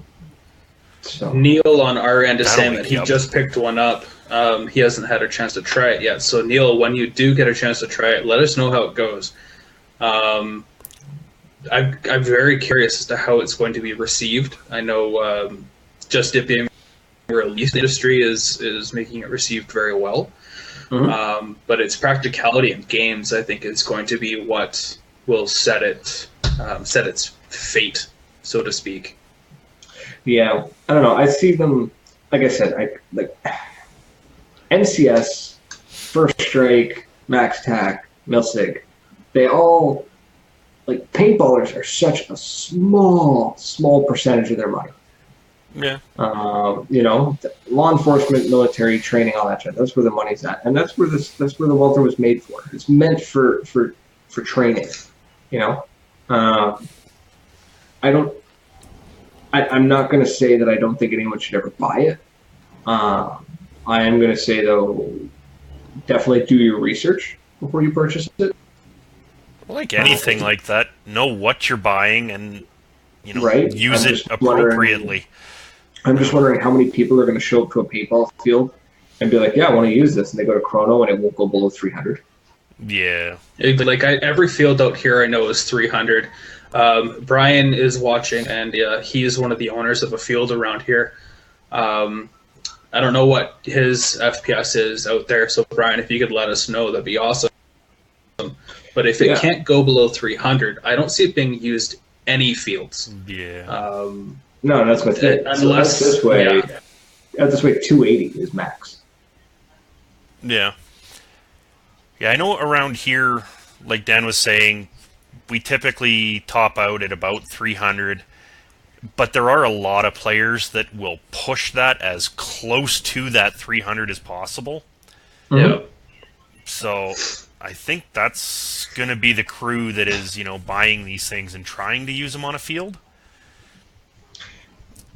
So Neil on our end is That'll saying wake that he you up. just picked one up. He hasn't had a chance to try it yet. So Neil, when you do get a chance to try it, let us know how it goes. I'm very curious as to how it's going to be received. I know just it being released, the industry is making it received very well. Mm-hmm. But its practicality in games, I think, is going to be what will set its fate, so to speak. yeah, I don't know. I see them. Like I said, NCS, First Strike, Max Tac, Milsig. They all paintballers are such a small percentage of their money. Yeah. Law enforcement, military training, all that shit. That's where the money's at, and that's where the welter was made for. It's meant for training. I'm not going to say that I don't think anyone should ever buy it. I am going to say though, definitely do your research before you purchase it. Like anything like that, know what you're buying and Right. use I'm it just appropriately. I'm just wondering how many people are going to show up to a paintball field and be like, "Yeah, I want to use this," and they go to chrono and it won't go below 300. Yeah. Every field out here I know is 300. Brian is watching, and he's one of the owners of a field around here. I don't know what his FPS is out there, so Brian, if you could let us know, that'd be awesome. But if it can't go below 300, I don't see it being used any fields. Yeah. No, that's my thing. Unless so this way, 280 is max. Yeah. Yeah, I know around here, like Dan was saying, we typically top out at about 300, but there are a lot of players that will push that as close to that 300 as possible. Yeah. So I think that's going to be the crew that is, buying these things and trying to use them on a field.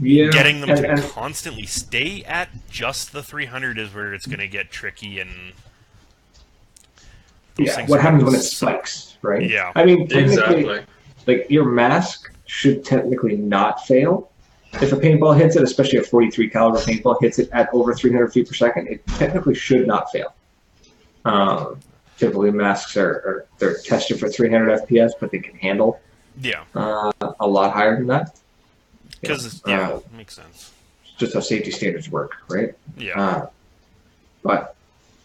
Yeah. Getting them to constantly stay at just the 300 is where it's going to get tricky, and what happens when it spikes, right? Yeah. I mean, Exactly. your mask should technically not fail. If a paintball hits it, especially a 43 caliber paintball hits it at over 300 feet per second, it technically should not fail. Typically, masks they're tested for 300 FPS, but they can handle a lot higher than that. Because makes sense. Just how safety standards work, right? Yeah. But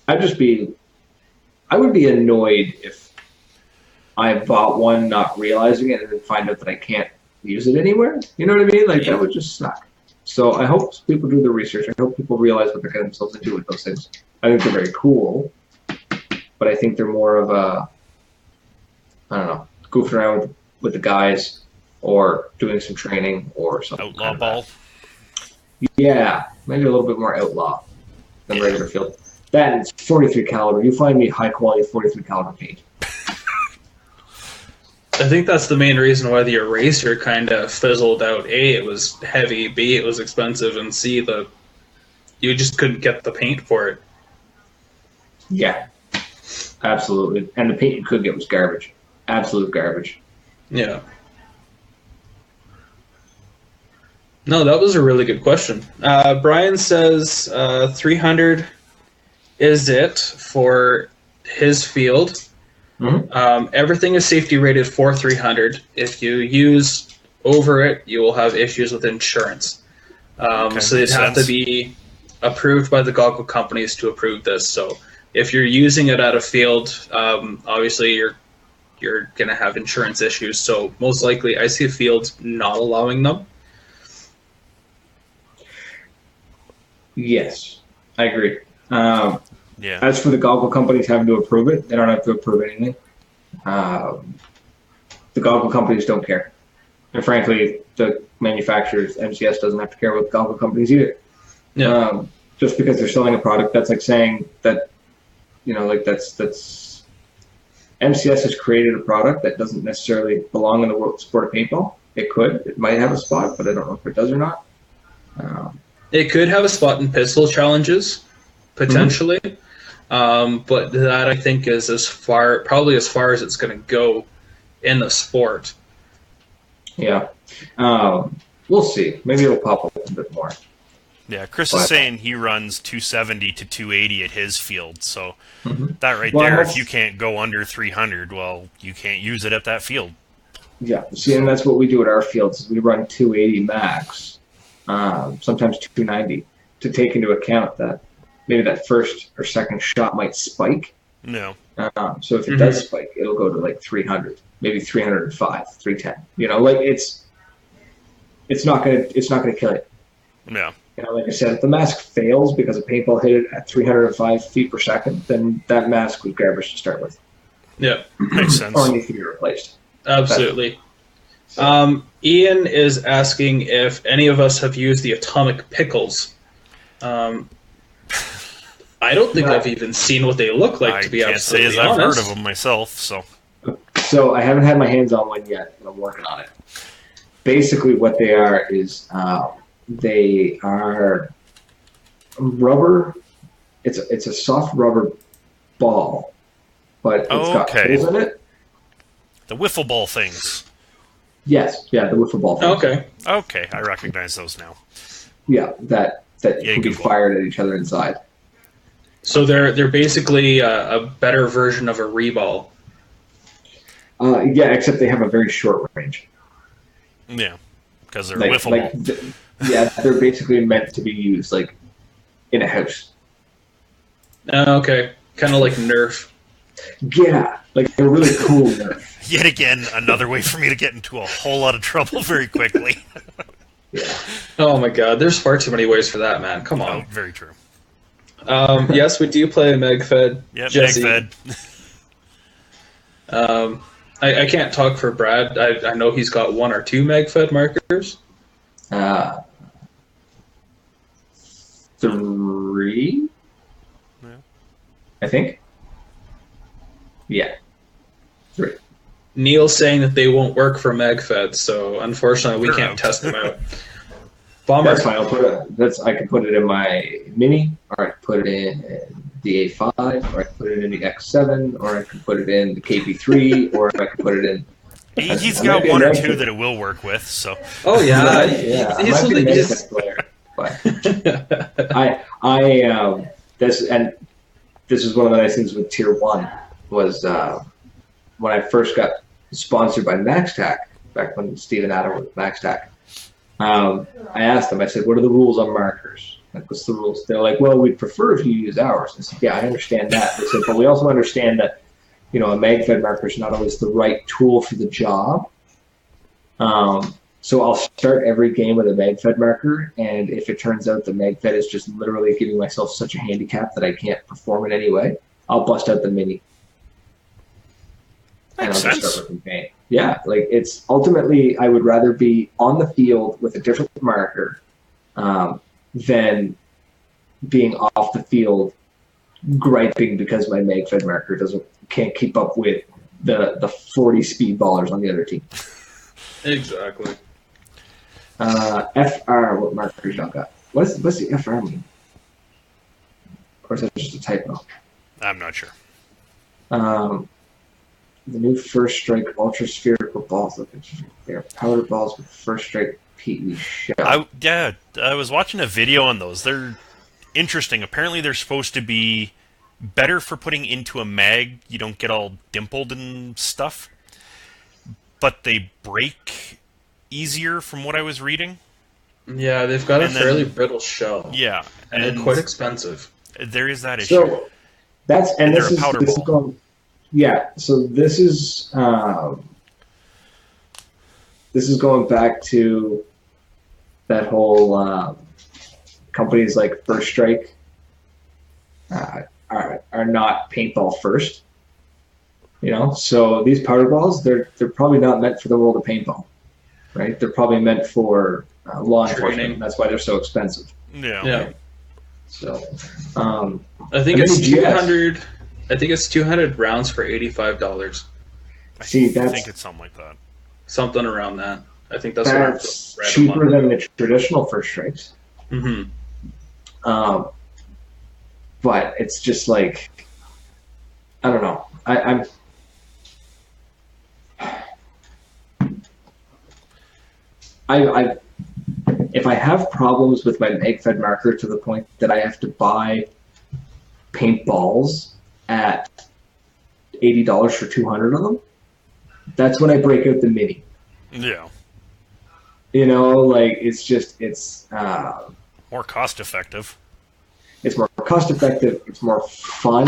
I would be annoyed if I bought one not realizing it and then find out that I can't use it anywhere. You know what I mean? That would just suck. So I hope people do the research. I hope people realize what they're getting themselves into with those things. I think they're very cool, but I think they're more of goofing around with the guys or doing some training or something. Outlaw ball. Yeah, maybe a little bit more outlaw than regular field. That is 43 caliber. You find me high quality 43 caliber paint. I think that's the main reason why the Eraser kind of fizzled out. A, it was heavy. B, it was expensive. And C, you just couldn't get the paint for it. Yeah, absolutely. And the paint you could get was garbage. Absolute garbage. Yeah. No, that was a really good question. Brian says 300 is it for his field. Mm-hmm. Everything is safety rated for 300. If you use over it, you will have issues with insurance. So they'd have to be approved by the goggle companies to approve this. So if you're using it at a field, obviously you're going to have insurance issues. So most likely I see fields not allowing them. Yes, I agree. Yeah. As for the goggle companies having to approve it, they don't have to approve anything. The goggle companies don't care. And frankly, the manufacturers, MCS doesn't have to care about the goggle companies either. Yeah. Just because they're selling a product, that's like saying that, that's MCS has created a product that doesn't necessarily belong in the world sport of paintball. It might have a spot, but I don't know if it does or not. It could have a spot in pistol challenges, potentially. But that, I think, is probably as far as it's going to go in the sport. Yeah. We'll see. Maybe it'll pop up a little bit more. Yeah, Chris is saying he runs 270 to 280 at his field, so that right Well, there, if you can't go under 300, well, you can't use it at that field. Yeah, see, and that's what we do at our fields. Is we run 280 max, sometimes 290, to take into account that maybe that first or second shot might spike. No. So if it does spike, it'll go to like 300, maybe 305, 310. Like it's not gonna kill it. No. Like I said, if the mask fails because a paintball hit it at 305 feet per second, then that mask was garbage to start with. Yeah. Makes sense. Or needs to be replaced. Absolutely. Ian is asking if any of us have used the atomic pickles. I don't think I've even seen what they look like, to be absolutely honest. I can't say as I've heard of them myself, so. So I haven't had my hands on one yet, but I'm working on it. Basically what they are is they are rubber. It's a soft rubber ball, but it's got holes in it. The wiffle ball things. Yes, yeah, the wiffle ball things. Okay, I recognize those now. Yeah, that can be fired at each other inside. So they're basically a better version of a reball. Yeah, except they have a very short range. Yeah, because they're wiffle ball. Yeah, they're basically meant to be used like in a house. Okay, kind of like Nerf. Yeah, like a really cool Nerf. Yet again, another way for me to get into a whole lot of trouble very quickly. Yeah. Oh my God, there's far too many ways for that, man. Come on. Oh, very true. Yes, we do play MegFed. Yeah, Jesse. MegFed. I can't talk for Brad. I know he's got 1 or 2 MegFed markers. 3? Yeah. I think. Yeah. 3. Neil's saying that they won't work for MegFed, so unfortunately we can't test them out. Bomber. That's fine. I can put it in my Mini, or I can put it in the A5, or I can put it in the X7, or I can put it in the KP3, or I can put it in. He's got 1 or 2 that it will work with. So. Oh yeah, he's a MegFed player. But this is one of the nice things with Tier 1 was when I first got sponsored by MaxTac, back when Steve and Adam were MaxTac. I asked them, I said, what are the rules on markers? Like, what's the rules? They're like, well, we'd prefer if you use ours. I said, yeah, I understand that. They said, but we also understand that, a MagFed marker is not always the right tool for the job. So I'll start every game with a MagFed marker, and if it turns out the MagFed is just literally giving myself such a handicap that I can't perform in any way, I'll bust out the Mini. Makes sense. Just start with the paint. Yeah, like it's ultimately I would rather be on the field with a different marker than being off the field griping because my MagFed marker can't keep up with the 40 speed ballers on the other team. Exactly. FR, what markers y'all got? What's the FR mean? Or is that just a typo? I'm not sure. The new First Strike ultra spherical balls. They're powder balls with First Strike PE shell. I was watching a video on those. They're interesting. Apparently they're supposed to be better for putting into a mag. You don't get all dimpled and stuff. But they break easier from what I was reading. Yeah, they've got a fairly brittle shell. Yeah. And they're quite expensive. There is that issue. So that's and they're a powder ball. So this is going back to that whole companies like First Strike are not paintball first. So these powder balls, they're probably not meant for the world of paintball. right? They're probably meant for law enforcement. Training. That's why they're so expensive. Yeah. So, I think and it's then GS. 200. I think it's 200 rounds for $85. See, I that's think it's something like that. Something around that. I think that's what I read cheaper than the traditional first strikes. Mm-hmm. But it's just like, I don't know. I'm if I have problems with my mag-fed marker to the point that I have to buy paintballs at $80 for 200 of them, that's when I break out the mini. Yeah. You know, like it's More cost effective. It's more cost effective. It's more fun.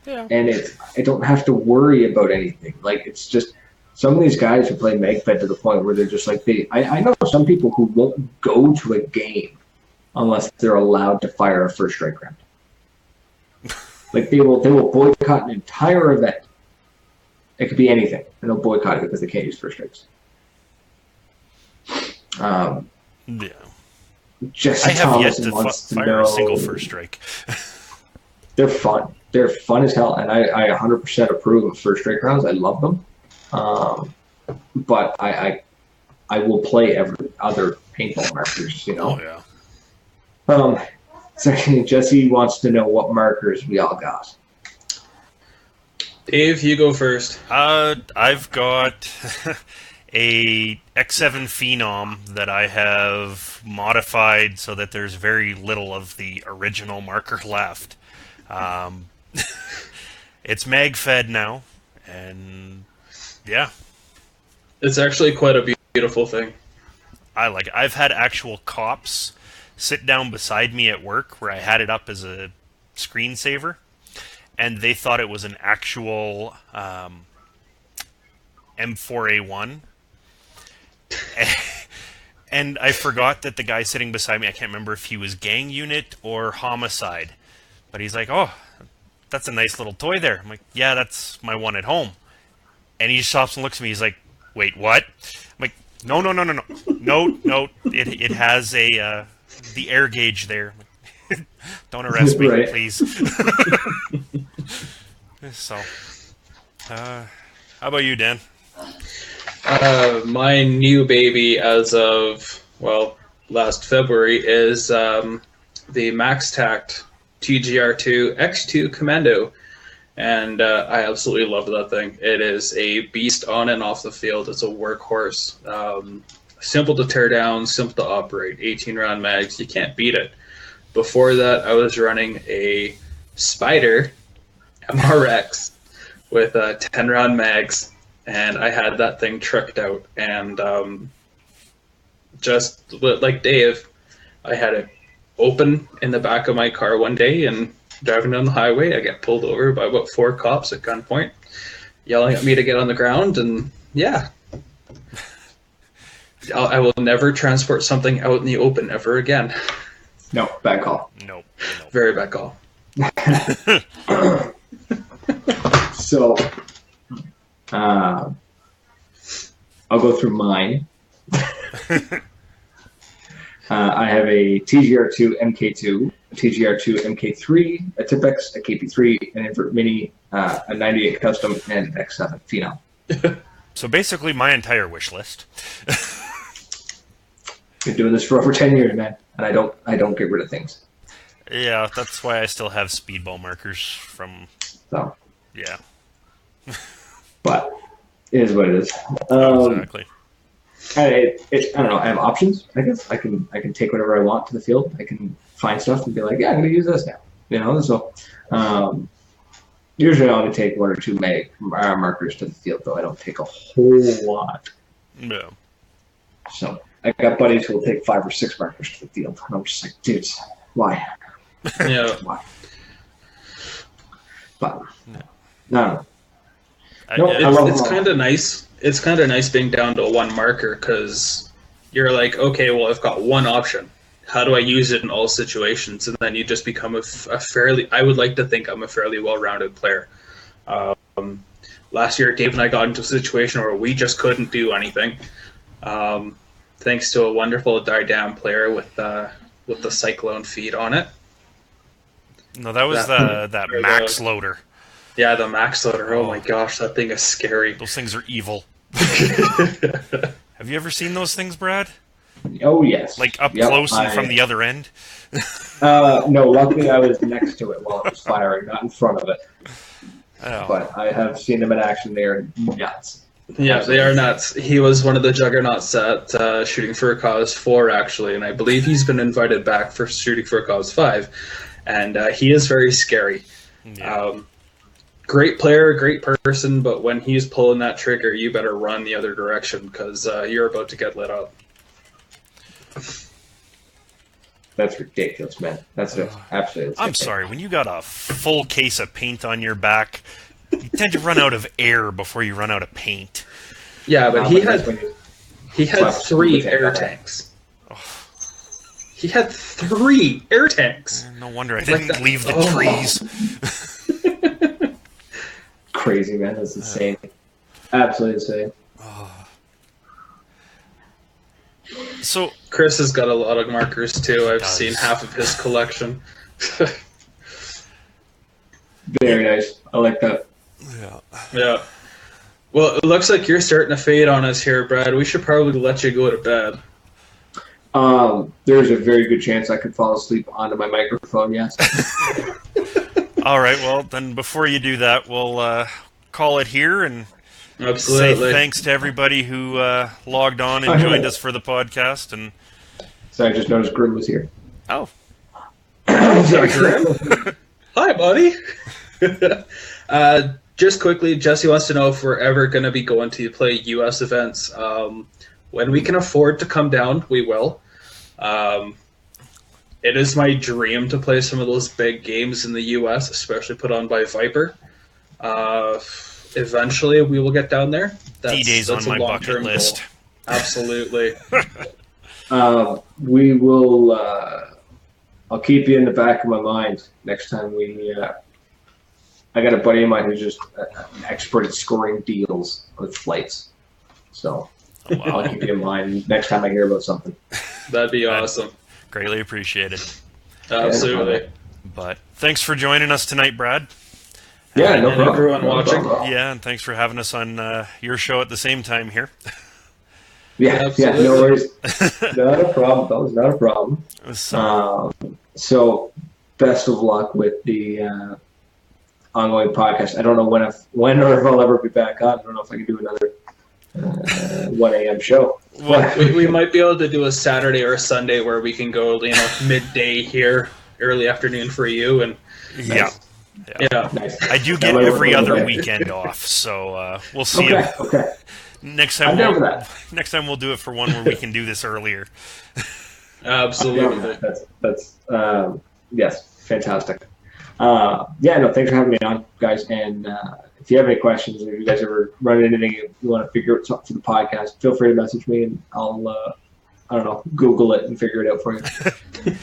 Yeah. And I don't have to worry about anything. Like, it's just some of these guys who play MegFed to the point where they're just like, I know some people who won't go to a game unless they're allowed to fire a first strike round. Like, they will boycott an entire event. It could be anything, and they'll boycott it because they can't use first strikes. Yeah. Jesse I have yet Thomas to wants to fire know, a single first strike. They're fun. They're fun as hell, and I 100% approve of first strike rounds. I love them. But I will play every other paintball markers, you know. Oh, yeah. So Jesse wants to know what markers we all got. Dave, you go first. I've got a X7 Phenom that I have modified so that there's very little of the original marker left. It's mag-fed now, and yeah. It's actually quite a beautiful thing. I like it. I've had actual cops sit down beside me at work where I had it up as a screensaver, and they thought it was an actual M4A1. And I forgot that the guy sitting beside me, I can't remember if he was gang unit or homicide, but he's like, "Oh, that's a nice little toy there." I'm like, "Yeah, that's my one at home." And he stops and looks at me. He's like, "Wait, what?" I'm like, No. It has a the air gauge there. Don't arrest me, Right. please. So, how about you, Dan? My new baby as of, last February is the Max Tact TGR2 X2 Commando. And I absolutely love that thing. It is a beast on and off the field. It's a workhorse. Simple to tear down, simple to operate. 18-round mags. You can't beat it. Before that, I was running a Spider MRX with 10-round mags. And I had that thing tricked out. And just like Dave, I had it open in the back of my car one day and driving down the highway, I get pulled over by about 4 cops at gunpoint, yelling at me to get on the ground, and yeah. I will never transport something out in the open ever again. No, bad call. Nope. Very bad call. So, I'll go through mine. I have a TGR2 MK2, a TGR2 MK3, a Tipex, a KP3, an Invert Mini, a 98 Custom, and an X7 Phenom. So basically, my entire wish list. Been doing this for over 10 years, man, and I don't get rid of things. Yeah, that's why I still have speedball markers from. So, Yeah. but it is what it is. Exactly. I don't know. I have options. I guess I can take whatever I want to the field. I can find stuff and be like, yeah, I'm going to use this now. You know. So usually I only take 1 or 2 mag markers to the field, though. I don't take a whole lot. Yeah. So I got buddies who will take 5 or 6 markers to the field, and I'm just like, dudes, why? Yeah. Why? But no. It's kind of nice. It's kind of nice being down to 1 marker because you're like, okay, well, I've got 1 option. How do I use it in all situations? And then you just become a fairly, I would like to think I'm a fairly well-rounded player. Last year, Dave and I got into a situation where we just couldn't do anything. thanks to a wonderful Dardam player with the Cyclone feed on it. No, that was that Max Loader. Yeah, the Max Loader. Oh my gosh, that thing is scary. Those things are evil. Have you ever seen those things, Brad? Oh, yes. Like up close and from the other end? No, luckily I was next to it while it was firing, not in front of it. Oh. But I have seen them in action. They are nuts. Yeah, they are nuts. He was one of the juggernauts at Shooting for a Cause 4, actually, and I believe he's been invited back for Shooting for a Cause 5. And he is very scary. Yeah. Great player, great person, but when he's pulling that trigger, you better run the other direction because you're about to get lit up. That's ridiculous, man. That's absolutely insane. I'm sorry, when you got a full case of paint on your back, you tend to run out of air before you run out of paint. Yeah, but he had 3 air tank. tanks. He had 3 air tanks. No wonder I didn't leave the trees. Crazy, man. That's insane. Absolutely insane. So Chris has got a lot of markers too. I've does. seen half of his collection. Very nice. I like that. Yeah. Well, it looks like you're starting to fade on us here, Brad. We should probably let you go to bed. There's a very good chance I could fall asleep onto my microphone, yes. all right, well, then before you do that, we'll call it here and Absolutely. say thanks to everybody who logged on and joined us for the podcast. And So I just noticed Grim was here. oh, Sorry, Grim. Hi, buddy. Just quickly, Jesse wants to know if we're ever going to be going to play U.S. events. When we can afford to come down, we will. It is my dream to play some of those big games in the U.S., especially put on by Viper. Eventually, we will get down there. D-Day's on my bucket list. Goal. Absolutely. We will. I'll keep you in the back of my mind next time we. I got a buddy of mine who's just an expert at scoring deals with flights, so I'll keep you in mind next time I hear about something. That'd be awesome. Greatly appreciated. Absolutely. But thanks for joining us tonight, Brad. Yeah, no problem. Everyone watching. Yeah, and thanks for having us on your show at the same time here. Yeah, no worries. Not a problem, fellas. Not a problem. So, best of luck with the ongoing podcast. I don't know when or if I'll ever be back on. I don't know if I can do another 1 a.m. show. Well, we might be able to do a Saturday or a Sunday where we can go, midday here, early afternoon for you, and Yeah. Nice. I do get every other weekend off, so we'll see. Okay. Next I'm time, down for that. next time we'll do it for one where we can do this earlier. Absolutely. That's yes, fantastic. Thanks for having me on, guys. And if you have any questions, or if you guys ever run into anything you want to figure out for the podcast, feel free to message me, and I'll Google it and figure it out for you.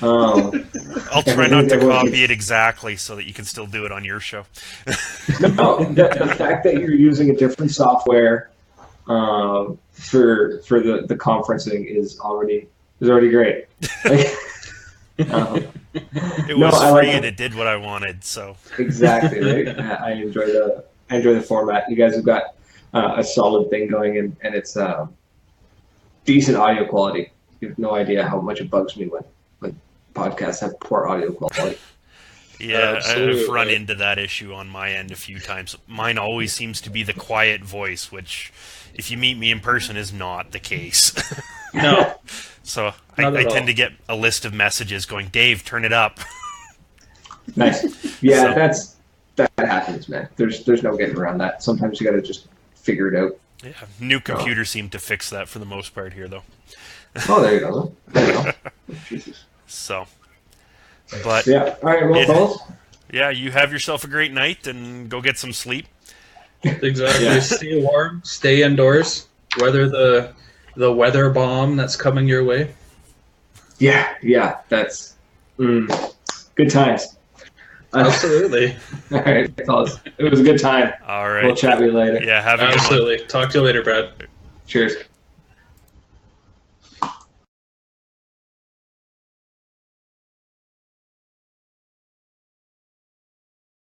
I'll try not to copy it exactly so that you can still do it on your show. No, the fact that you're using a different software for the conferencing is already great. It was free and it did what I wanted. So exactly, right? I enjoy the format. You guys have got a solid thing going, and it's decent audio quality. You have no idea how much it bugs me when podcasts have poor audio quality. Yeah, Absolutely. I've run into that issue on my end a few times. Mine always seems to be the quiet voice, which, if you meet me in person, is not the case. No. So Not I at all. tend to get a list of messages going, Dave, turn it up. Nice. Yeah, So- that happens, man. There's no getting around that. Sometimes you got to just figure it out. Yeah, new computers seem to fix that for the most part here, though. Oh, there you go. There you go. Jesus. So, but Yeah. All right, well, fellas. yeah, you have yourself a great night and go get some sleep. Exactly. Yeah. Stay warm. Stay indoors. Weather the weather bomb that's coming your way. Yeah. That's good times. Absolutely. All right, fellas. It was a good time. All right. We'll chat with you later. Yeah, have a good one. Absolutely. Talk to you later, Brad. Cheers.